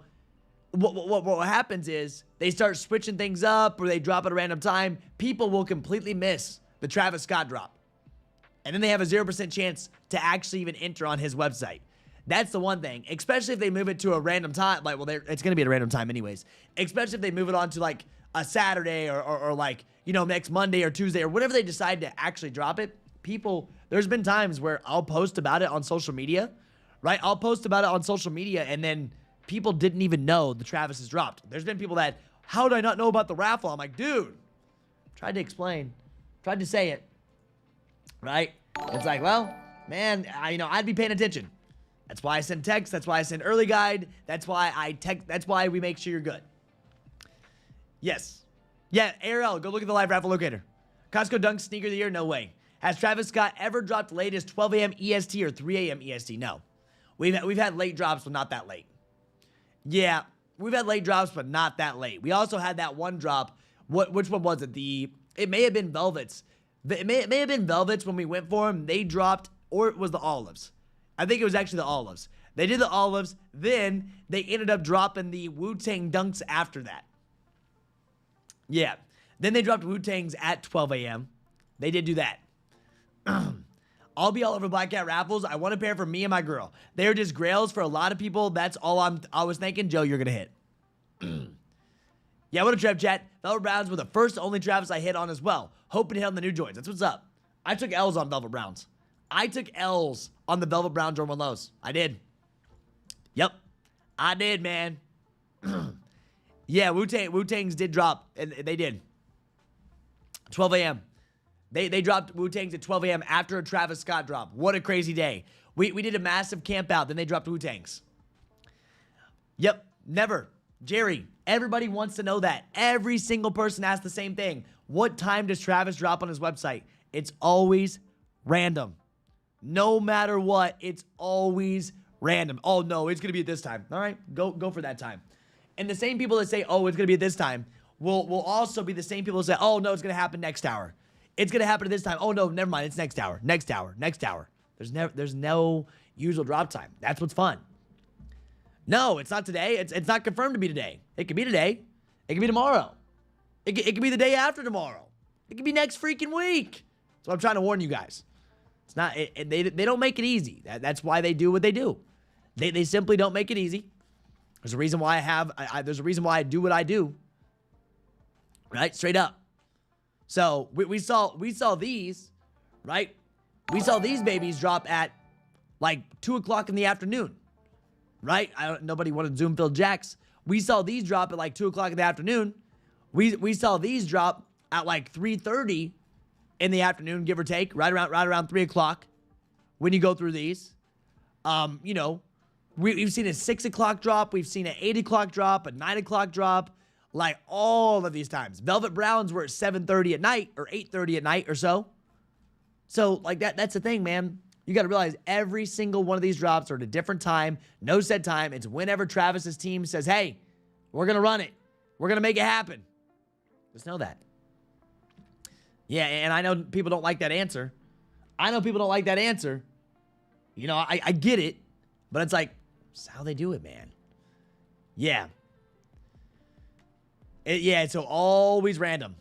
what happens is they start switching things up or they drop at a random time. People will completely miss the Travis Scott drop. And then they have a 0% chance to actually even enter on his website. That's the one thing, especially if they move it to a random time. Like, well, it's going to be at a random time anyways. Especially if they move it on to like a Saturday or like, you know, next Monday or Tuesday or whatever they decide to actually drop it. People, there's been times where I'll post about it on social media, right? I'll post about it on social media and then people didn't even know the Travis has dropped. There's been people that, how did I not know about the raffle? I'm like, dude, tried to explain, tried to say it, right? It's like, well, man, I'd be paying attention. That's why I send text. That's why I send early guide. That's why that's why we make sure you're good. Yes. Yeah, ARL, go look at the live raffle locator. Costco Dunk Sneaker of the Year? No way. Has Travis Scott ever dropped late as 12 a.m. EST or 3 a.m. EST? No. We've had late drops, but not that late. Yeah, we've had late drops, but not that late. We also had that one drop. Which one was it? It may have been Velvets. It may have been Velvets when we went for them. They dropped, or it was the Olives. I think it was actually the Olives. They did the Olives, then they ended up dropping the Wu-Tang Dunks after that. Yeah. Then they dropped Wu-Tangs at 12 a.m. They did do that. I'll be all over Black Cat raffles. I want a pair for me and my girl. They're just grails for a lot of people. That's all I was thinking. Joe, you're going to hit. Yeah, what a Trev chat. Velvet Browns were the first only Travis I hit on as well. Hoping to hit on the new joints. That's what's up. I took L's on Velvet Browns. I took L's on the Velvet Brown Jordan 1 Lows. I did. Yep. I did, man. Yeah, Wu-Tangs did drop. And they did. 12 a.m. They dropped Wu-Tangs at 12 a.m. after a Travis Scott drop. What a crazy day. We did a massive camp out. Then they dropped Wu-Tangs. Yep. Never. Jerry, everybody wants to know that. Every single person asks the same thing. What time does Travis drop on his website? It's always random. No matter what, it's always random. Oh, no, it's going to be at this time. All right, go for that time. And the same people that say, oh, it's going to be at this time, will also be the same people that say, oh, no, it's going to happen next hour. It's going to happen at this time. Oh, no, never mind. It's next hour, next hour, next hour. There's no usual drop time. That's what's fun. No, it's not today. It's not confirmed to be today. It could be today. It could be tomorrow. It could be the day after tomorrow. It could be next freaking week. So I'm trying to warn you guys. It's not. They don't make it easy. That's why they do what they do. They simply don't make it easy. There's a reason why there's a reason why I do what I do. Right, straight up. So we saw these, right? We saw these babies drop at like 2 o'clock in the afternoon. Right? Nobody wanted Zoom-filled jacks. We saw these drop at like 2 o'clock in the afternoon. We saw these drop at like 3:30 in the afternoon, give or take, right around 3 o'clock when you go through these. You know, we've seen a 6 o'clock drop. We've seen an 8 o'clock drop, a 9 o'clock drop, like all of these times. Velvet Browns were at 7:30 at night or 8:30 at night or so. So like that's the thing, man. You got to realize every single one of these drops are at a different time, no set time. It's whenever Travis's team says, hey, we're going to run it. We're going to make it happen. Just know that. Yeah, and I know people don't like that answer. You know, I get it, but it's like, it's how they do it, man. Yeah. Yeah, so always random.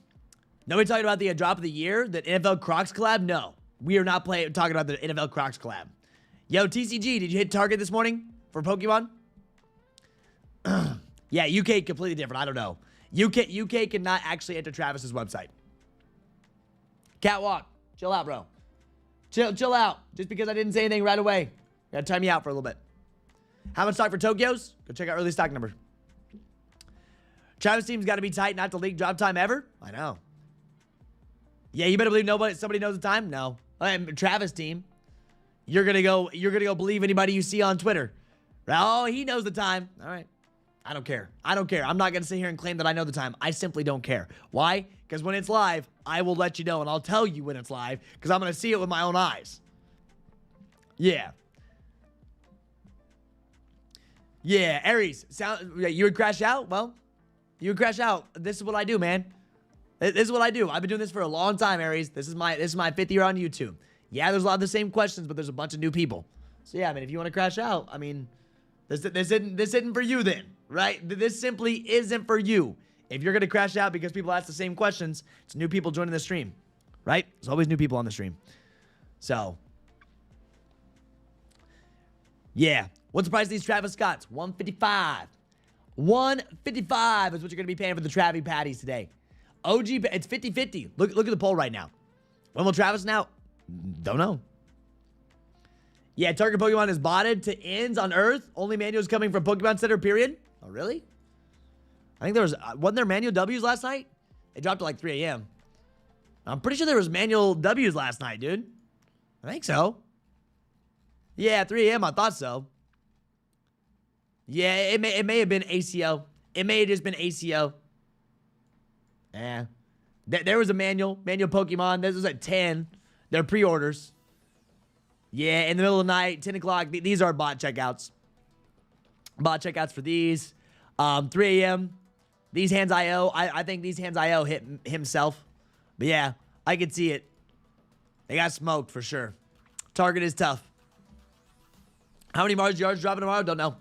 Nobody talking about the drop of the year, the NFL Crocs collab? No. We are not talking about the NFL Crocs collab. Yo, TCG, did you hit Target this morning for Pokemon? Yeah, UK completely different. I don't know. UK cannot actually enter Travis's website. Catwalk, chill out, bro. Chill out. Just because I didn't say anything right away. Gotta time you out for a little bit. How much stock for Tokyo's? Go check out early stock number. Travis team's got to be tight, not to leak drop time ever. I know. Yeah, you better believe somebody knows the time. No. Travis team, you're gonna go believe anybody you see on Twitter. Oh, he knows the time. All right. I don't care. I'm not gonna sit here and claim that I know the time. I simply don't care. Why? Because when it's live, I will let you know and I'll tell you when it's live because I'm gonna see it with my own eyes. Yeah. Yeah, Aries. You would crash out? Well, you would crash out. This is what I do, man. This is what I do. I've been doing this for a long time, Aries. This is my 5th year on YouTube. Yeah, there's a lot of the same questions, but there's a bunch of new people. So yeah, I mean, if you want to crash out, I mean, this isn't for you then, right? This simply isn't for you. If you're gonna crash out because people ask the same questions, it's new people joining the stream, right? There's always new people on the stream. So, yeah. What's the price of these Travis Scotts? $155. $155 is what you're gonna be paying for the Travi Patties today. OG, it's 50-50. Look at the poll right now. When will Travis now? Don't know. Yeah, Target Pokemon is botted to ends on Earth. Only manuals coming from Pokemon Center, period. Oh, really? I think there wasn't there manual W's last night? They dropped at like 3 a.m. I'm pretty sure there was manual W's last night, dude. I think so. Yeah, 3 a.m. I thought so. Yeah, it may have been ACO. It may have just been ACO. Yeah. There was a manual Pokemon. This was at 10. They're pre-orders. Yeah, in the middle of the night, 10 o'clock. These are bot checkouts. Bot checkouts for these. 3 a.m. These hands IO. I think these hands IO hit himself. But yeah, I could see it. They got smoked for sure. Target is tough. How many Mars yards dropping tomorrow? Don't know.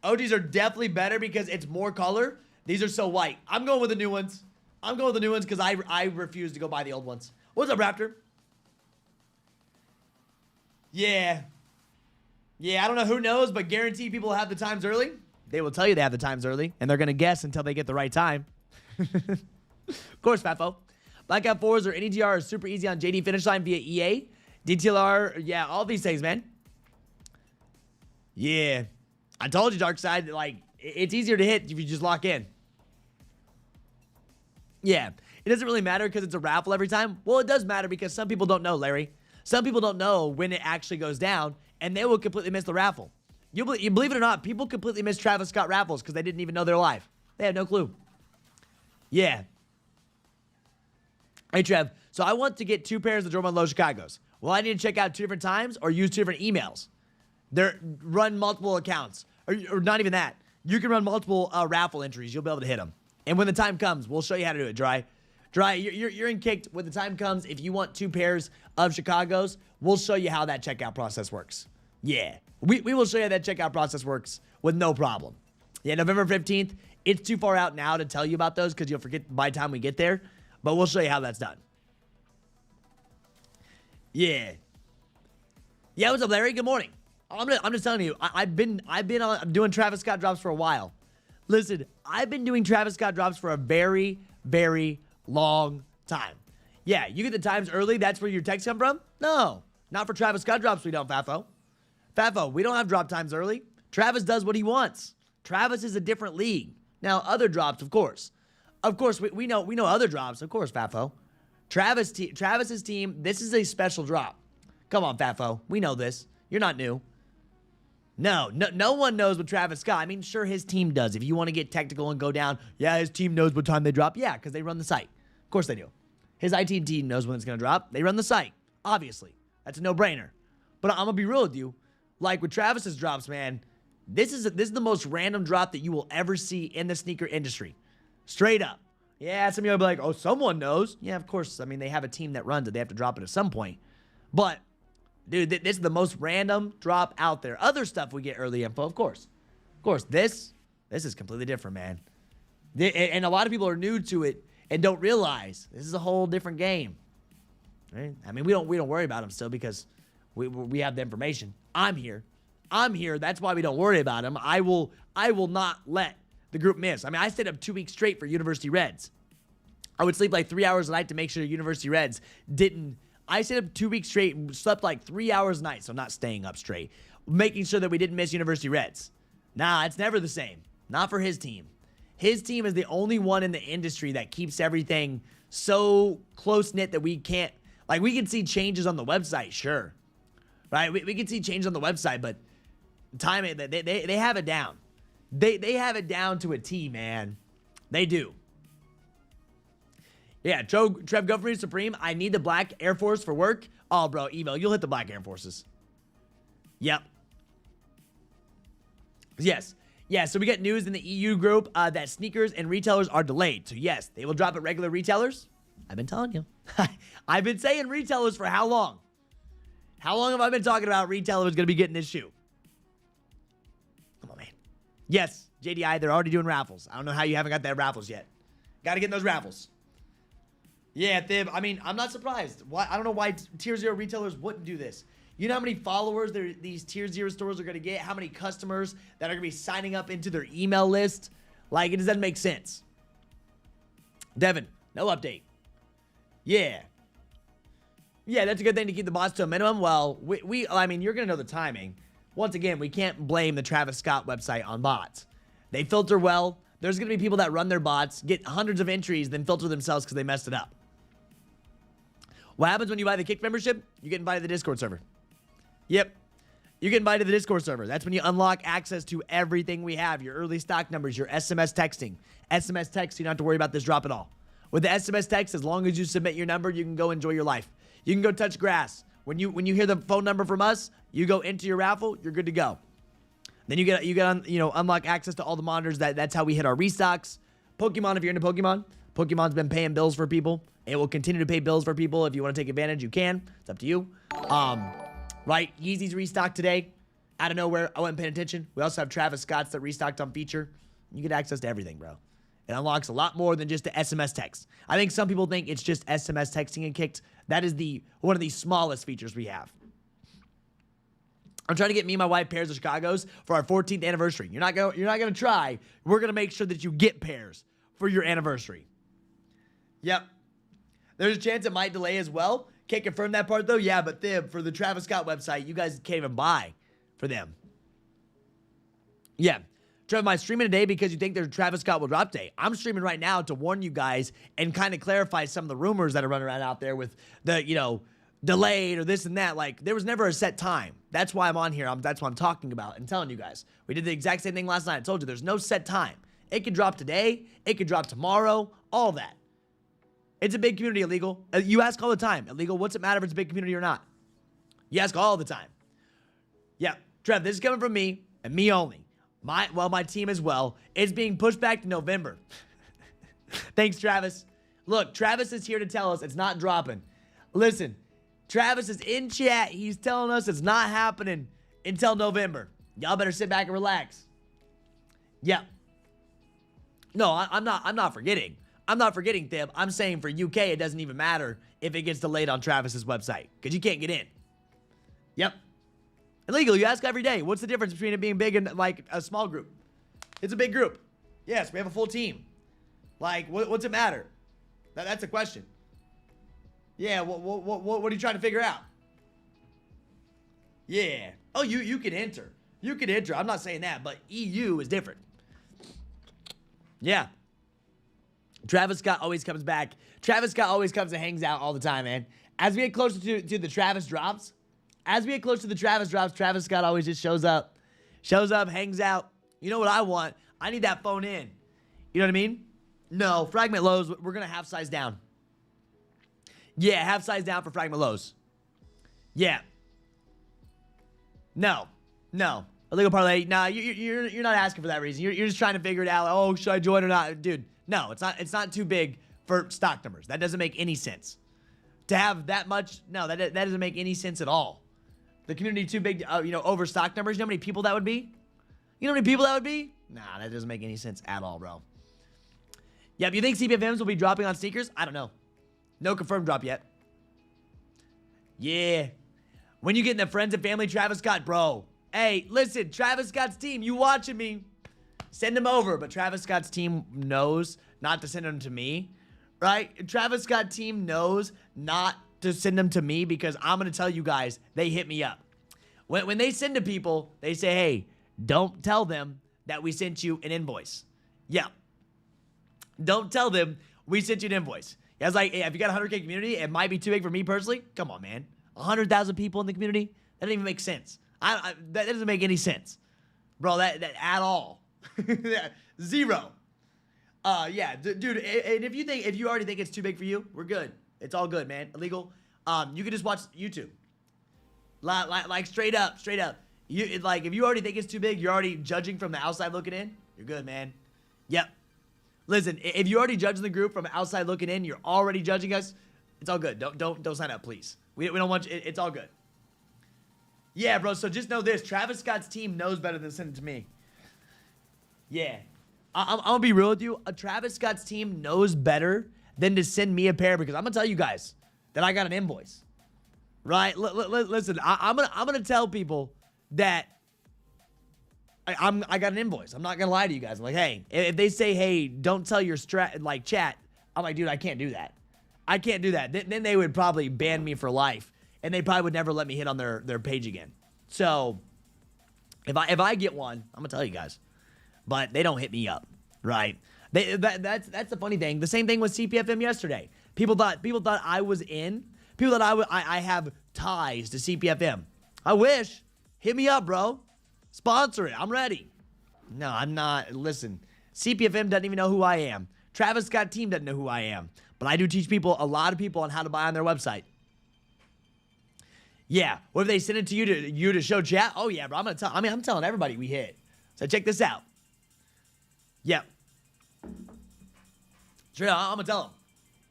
OGs are definitely better because it's more color. These are so white. I'm going with the new ones. I'm going with the new ones because I refuse to go buy the old ones. What's up, Raptor? Yeah. Yeah, I don't know who knows, but guaranteed people have the times early. They will tell you they have the times early, and they're going to guess until they get the right time. Of course, Fatfo. Blackout 4s or NEGR are super easy on JD Finish Line via EA. DTLR, yeah, all these things, man. Yeah. I told you, Dark Side, like, it's easier to hit if you just lock in. Yeah. It doesn't really matter because it's a raffle every time. Well, it does matter because some people don't know, Larry. Some people don't know when it actually goes down, and they will completely miss the raffle. You believe it or not, people completely miss Travis Scott raffles because they didn't even know they're live. They have no clue. Yeah. Hey, Trev. So I want to get 2 pairs of Jordan Low Chicagos. Well, I need to check out 2 different times or use 2 different emails. Run multiple accounts. Or not even that. You can run multiple raffle entries. You'll be able to hit them. And when the time comes, we'll show you how to do it, Dry. Dry, you're in Kckd. When the time comes, if you want 2 pairs of Chicagos, we'll show you how that checkout process works. Yeah. We will show you how that checkout process works with no problem. Yeah, November 15th. It's too far out now to tell you about those because you'll forget by the time we get there. But we'll show you how that's done. Yeah. Yeah, what's up, Larry? Good morning. I'm just telling you, I've been doing Travis Scott drops for a while. Listen, I've been doing Travis Scott drops for a very, very long time. Yeah, you get the times early. That's where your texts come from? No, not for Travis Scott drops. We don't, Fafo. Fafo, we don't have drop times early. Travis does what he wants. Travis is a different league. Now, other drops, of course. Of course, we know other drops. Of course, Fafo. Travis's team, this is a special drop. Come on, Fafo. We know this. You're not new. No one knows what Travis Scott. I mean, sure, his team does. If you want to get technical and go down, yeah, his team knows what time they drop. Yeah, because they run the site. Of course they do. His IT team knows when it's going to drop. They run the site. Obviously. That's a no-brainer. But I'm going to be real with you. Like with Travis's drops, man, this is the most random drop that you will ever see in the sneaker industry. Straight up. Yeah, some of you will be like, oh, someone knows. Yeah, of course. I mean, they have a team that runs it. They have to drop it at some point. But dude, this is the most random drop out there. Other stuff we get early info, of course. Of course, this is completely different, man. And a lot of people are new to it and don't realize this is a whole different game. Right? I mean, we don't worry about them still because we have the information. I'm here. That's why we don't worry about them. I will not let the group miss. I mean, I stayed up 2 weeks straight for University Reds. I would sleep like 3 hours a night to make sure University Reds didn't. I stayed up 2 weeks straight and slept like 3 hours a night, so not staying up straight, making sure that we didn't miss University Reds. Nah, it's never the same. Not for his team. His team is the only one in the industry that keeps everything so close-knit that we can't, like, we can see changes on the website, sure. Right? We can see changes on the website, but timing, they have it down. They have it down to a T, man. They do. Yeah, Trev, go for me, Supreme. I need the black Air Force for work. Oh, bro, Evo, you'll hit the black Air Forces. Yep. Yes. Yeah, so we got news in the EU group that sneakers and retailers are delayed. So yes, they will drop at regular retailers. I've been telling you. I've been saying retailers for how long? How long have I been talking about retailers going to be getting this shoe? Come on, man. Yes, JDI, they're already doing raffles. I don't know how you haven't got that raffles yet. Got to get in those raffles. Yeah, Thib, I mean, I'm not surprised. Why? I don't know why Tier 0 retailers wouldn't do this. You know how many followers these Tier 0 stores are going to get? How many customers that are going to be signing up into their email list? Like, it doesn't make sense. Devin, no update. Yeah. Yeah, that's a good thing to keep the bots to a minimum. Well, I mean, you're going to know the timing. Once again, we can't blame the Travis Scott website on bots. They filter well. There's going to be people that run their bots, get hundreds of entries, then filter themselves because they messed it up. What happens when you buy the Kckd membership? You get invited to the Discord server. Yep. You get invited to the Discord server. That's when you unlock access to everything we have. Your early stock numbers, your SMS texting. SMS text, you don't have to worry about this drop at all. With the SMS text, as long as you submit your number, you can go enjoy your life. You can go touch grass. When you hear the phone number from us, you go into your raffle, you're good to go. Then you get unlock access to all the monitors. That's how we hit our restocks. Pokemon, if you're into Pokemon, Pokemon's been paying bills for people. It will continue to pay bills for people. If you want to take advantage, you can. It's up to you. Right, Yeezy's restocked today. Out of nowhere, I wasn't paying attention. We also have Travis Scott's that restocked on feature. You get access to everything, bro. It unlocks a lot more than just the SMS text. I think some people think it's just SMS texting and Kckd. That is one of the smallest features we have. I'm trying to get me and my wife pairs of Chicago's for our 14th anniversary. You're not gonna try. We're gonna make sure that you get pairs for your anniversary. Yep. There's a chance it might delay as well. Can't confirm that part though. Yeah, but for the Travis Scott website, you guys can't even buy for them. Yeah. Trevor, am I streaming today because you think there's Travis Scott will drop day? I'm streaming right now to warn you guys and kind of clarify some of the rumors that are running around out there with the, delayed or this and that. Like, there was never a set time. That's why I'm on here. That's what I'm talking about and telling you guys. We did the exact same thing last night. I told you there's no set time. It could drop today. It could drop tomorrow. All that. It's a big community, Illegal. You ask all the time. Illegal, what's it matter if it's a big community or not? You ask all the time. Yeah, Trev, this is coming from me and me only. My team as well. It's being pushed back to November. Thanks, Travis. Look, Travis is here to tell us it's not dropping. Listen, Travis is in chat. He's telling us it's not happening until November. Y'all better sit back and relax. Yeah. No, I'm not forgetting. I'm not forgetting, Thib. I'm saying for UK, it doesn't even matter if it gets delayed on Travis's website because you can't get in. Yep. Illegal, you ask every day. What's the difference between it being big and like a small group? It's a big group. Yes, we have a full team. Like, what's it matter? That's a question. Yeah, what are you trying to figure out? Yeah. Oh, you can enter. You can enter. I'm not saying that, but EU is different. Yeah. Travis Scott always comes back. Travis Scott always comes and hangs out all the time, man. As we get closer to the Travis drops, Travis Scott always just shows up. Shows up, hangs out. You know what I want? I need that phone in. You know what I mean? No, Fragment lows, we're going to half size down. Yeah, half size down for Fragment lows. Yeah. No. Illegal parlay. Nah, you're not asking for that reason. You're just trying to figure it out. Oh, should I join or not? Dude, no, it's not too big for stock numbers. That doesn't make any sense. To have that much, no, that doesn't make any sense at all. The community too big, over stock numbers. You know how many people that would be? Nah, that doesn't make any sense at all, bro. Yeah, if you think CPFMs will be dropping on sneakers, I don't know. No confirmed drop yet. Yeah. When you get in the friends and family Travis Scott, bro. Hey, listen, Travis Scott's team, you watching me? Send them over, but Travis Scott's team knows not to send them to me, right? Travis Scott team knows not to send them to me because I'm going to tell you guys, they hit me up. When they send to people, they say, hey, don't tell them that we sent you an invoice. Yeah. Don't tell them we sent you an invoice. I was like, hey, if you got a 100K community, it might be too big for me personally. Come on, man. 100,000 people in the community? That doesn't even make sense. That doesn't make any sense. Bro, that at all. Zero. Yeah, dude, and if you already think it's too big for you, we're good. It's all good, man. Illegal. You can just watch YouTube. Like straight up. Like, if you already think it's too big, you're already judging from the outside looking in, you're good, man. Yep. Listen, if you're already judging the group from outside looking in, you're already judging us, it's all good. Don't sign up, please. We don't want you. It's all good. Yeah, bro, so just know this. Travis Scott's team knows better than sending it to me. Yeah. I'm going to be real with you. Travis Scott's team knows better than to send me a pair, because I'm going to tell you guys that I got an invoice. Right? Listen, I'm gonna tell people that I got an invoice. I'm not gonna lie to you guys. I'm like, hey, if they say, hey, don't tell your chat, I'm like, dude, I can't do that. I can't do that. Then they would probably ban me for life, and they probably would never let me hit on their page again. So if I get one, I'm gonna tell you guys, but they don't hit me up, right? That's the funny thing. The same thing with CPFM yesterday. People thought I was in. People that I have ties to CPFM. I wish. Hit me up, bro. Sponsor it. I'm ready. No, I'm not. Listen, CPFM doesn't even know who I am. Travis Scott team doesn't know who I am. But I do teach a lot of people on how to buy on their website. Yeah. What if they send it to you to show chat? Oh yeah, bro. I'm telling everybody we hit. So check this out. Yep. Straight up, I'm gonna tell them.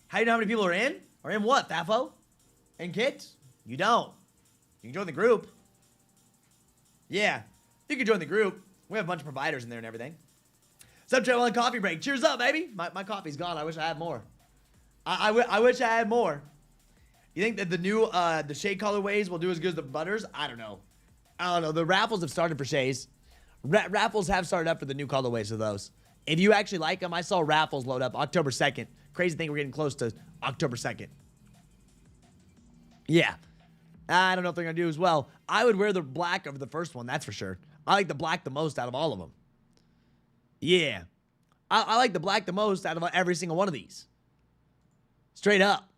How do you know how many people are in? Or in what, Fafo? And kids? You don't. You can join the group. Yeah, you can join the group. We have a bunch of providers in there and everything. Sub Travel and coffee break. Cheers up, baby. My coffee's gone. I wish I had more. I wish I had more. You think that the new the shade colorways will do as good as the butters? I don't know. The raffles have started for shades. Raffles have started up for the new colorways of those. If you actually like them, I saw raffles load up October 2nd. Crazy thing, we're getting close to October 2nd. Yeah. I don't know if they're going to do as well. I would wear the black over the first one, that's for sure. I like the black the most out of all of them. Yeah. I like the black the most out of every single one of these. Straight up.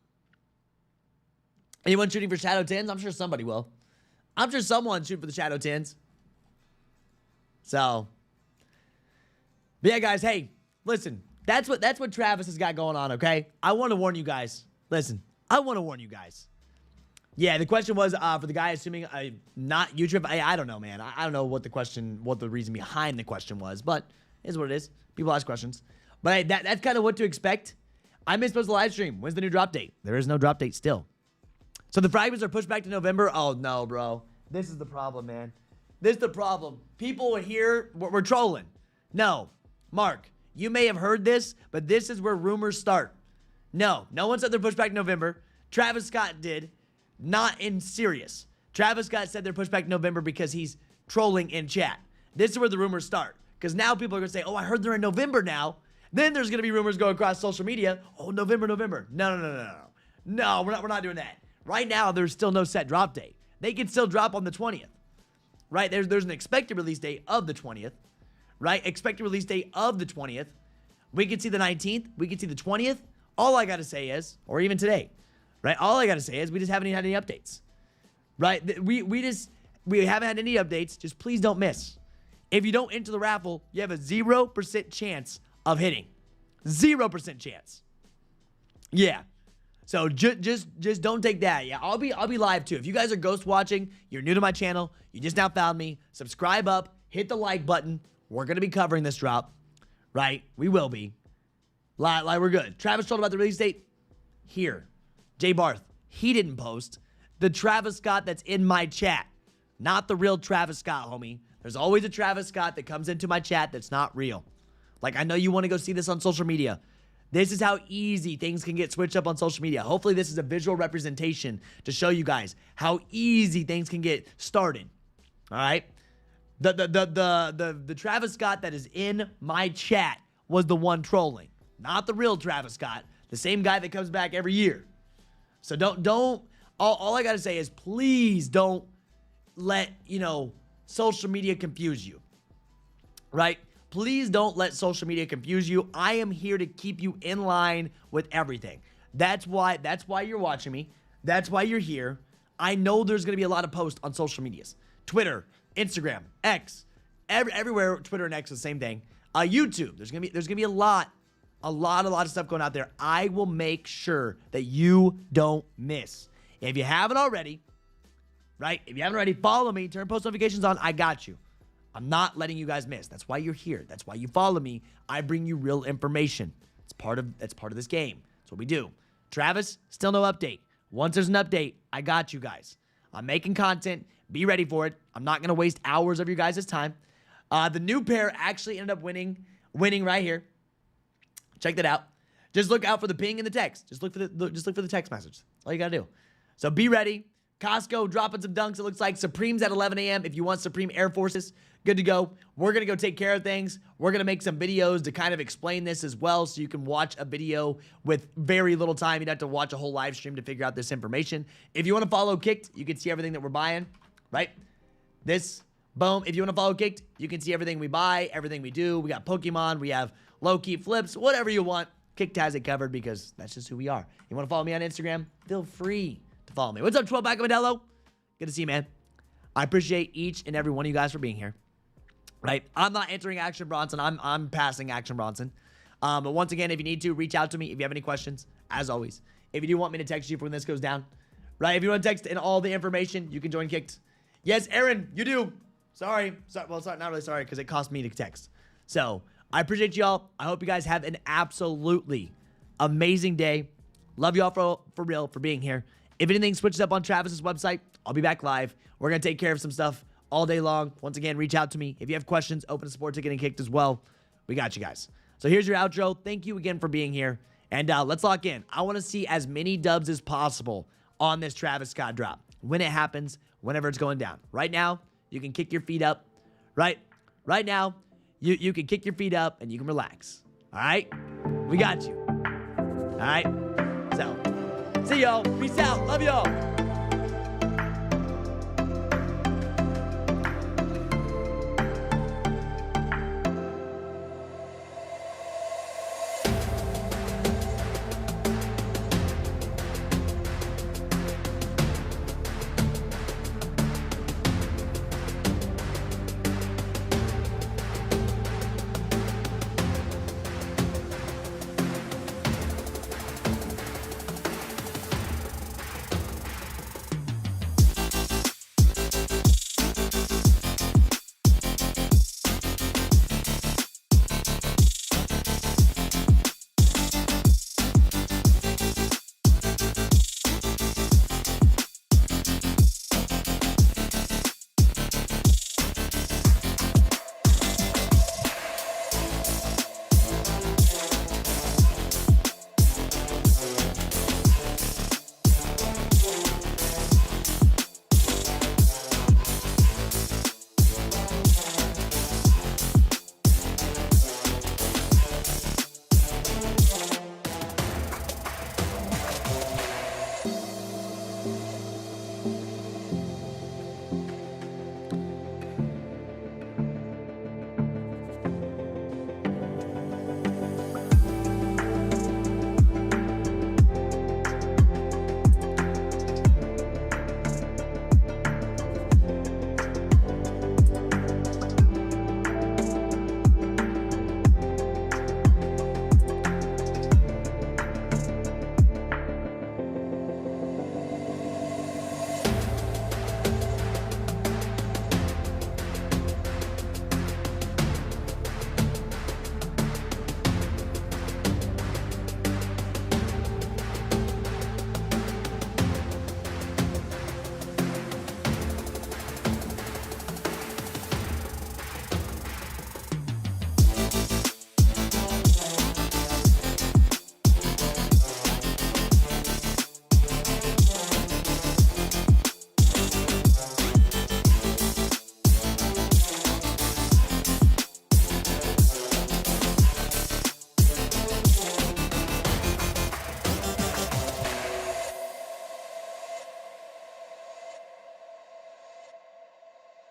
Anyone shooting for Shadow 10s? I'm sure somebody will. I'm sure someone's shooting for the Shadow 10s. So. But yeah, guys, hey, listen. That's what Travis has got going on, okay? I want to warn you guys. Listen, I want to warn you guys. Yeah, the question was for the guy assuming not YouTube. I don't know, man. I don't know what the reason behind the question was, but it is what it is. People ask questions. But hey, that's kind of what to expect. I missed the live stream. When's the new drop date? There is no drop date still. So the fragments are pushed back to November. Oh, no, bro. This is the problem, man. This is the problem. People here, we're trolling. No, Mark, you may have heard this, but this is where rumors start. No one said they're pushed back to November. Travis Scott did. Not in serious. Travis Scott said they're pushed back to November because he's trolling in chat. This is where the rumors start. Because now people are going to say, oh, I heard they're in November now. Then there's going to be rumors going across social media. Oh, November. No, we're not doing that. Right now, there's still no set drop date. They can still drop on the 20th. Right? There's an expected release date of the 20th. Right? Expected release date of the 20th. We can see the 19th. We can see the 20th. All I got to say is, or even today, right? All I got to say is we just haven't had any updates, right? We haven't had any updates. Just please don't miss. If you don't enter the raffle, you have a 0% chance of hitting. 0% chance. Yeah. So just don't take that. Yeah, I'll be live too. If you guys are ghost watching, you're new to my channel, you just now found me, subscribe up, hit the like button. We're going to be covering this drop, right? We will be. Like we're good. Travis told about the release date here. Jay Barth, he didn't post. The Travis Scott that's in my chat. Not the real Travis Scott, homie. There's always a Travis Scott that comes into my chat that's not real. Like, I know you want to go see this on social media. This is how easy things can get switched up on social media. Hopefully this is a visual representation to show you guys how easy things can get started. All right? The Travis Scott that is in my chat was the one trolling. Not the real Travis Scott. The same guy that comes back every year. So all I got to say is please don't let, social media confuse you. Right? Please don't let social media confuse you. I am here to keep you in line with everything. That's why you're watching me. That's why you're here. I know there's going to be a lot of posts on social medias. Twitter, Instagram, X, everywhere. Twitter and X is the same thing. YouTube. There's going to be a lot of stuff going out there. I will make sure that you don't miss. If you haven't already, right? If you haven't already, follow me. Turn post notifications on. I got you. I'm not letting you guys miss. That's why you're here. That's why you follow me. I bring you real information. That's part of this game. That's what we do. Travis, still no update. Once there's an update, I got you guys. I'm making content. Be ready for it. I'm not going to waste hours of your guys' time. The new pair actually ended up winning right here. Check that out. Just look out for the ping in the text. Just look for the text message. That's all you got to do. So be ready. Costco dropping some dunks. It looks like Supreme's at 11 a.m. If you want Supreme Air Forces, good to go. We're going to go take care of things. We're going to make some videos to kind of explain this as well, so you can watch a video with very little time. You don't have to watch a whole live stream to figure out this information. If you want to follow Kckd, you can see everything that we're buying, right? This, boom. If you want to follow Kckd, you can see everything we buy, everything we do. We got Pokemon. We have Lowkey Flips. Whatever you want, Kckd has it covered because that's just who we are. You want to follow me on Instagram? Feel free to follow me. What's up, 12 back of Modelo? Good to see you, man. I appreciate each and every one of you guys for being here. Right? I'm not entering Action Bronson. I'm passing Action Bronson. But once again, if you need to, reach out to me if you have any questions, as always. If you do want me to text you for when this goes down, right? If you want to text in all the information, you can join Kckd. Yes, Aaron, you do. Sorry. Well, sorry, not really sorry, because it cost me to text. So, I appreciate y'all. I hope you guys have an absolutely amazing day. Love y'all for real, for being here. If anything switches up on Travis's website, I'll be back live. We're going to take care of some stuff all day long. Once again, reach out to me. If you have questions, open a support ticket and Kckd as well. We got you guys. So here's your outro. Thank you again for being here. And let's lock in. I want to see as many dubs as possible on this Travis Scott drop. When it happens, whenever it's going down. Right now, you can kick your feet up. Right now, you can kick your feet up and you can relax. All right? We got you. All right? So, see y'all. Peace out. Love y'all.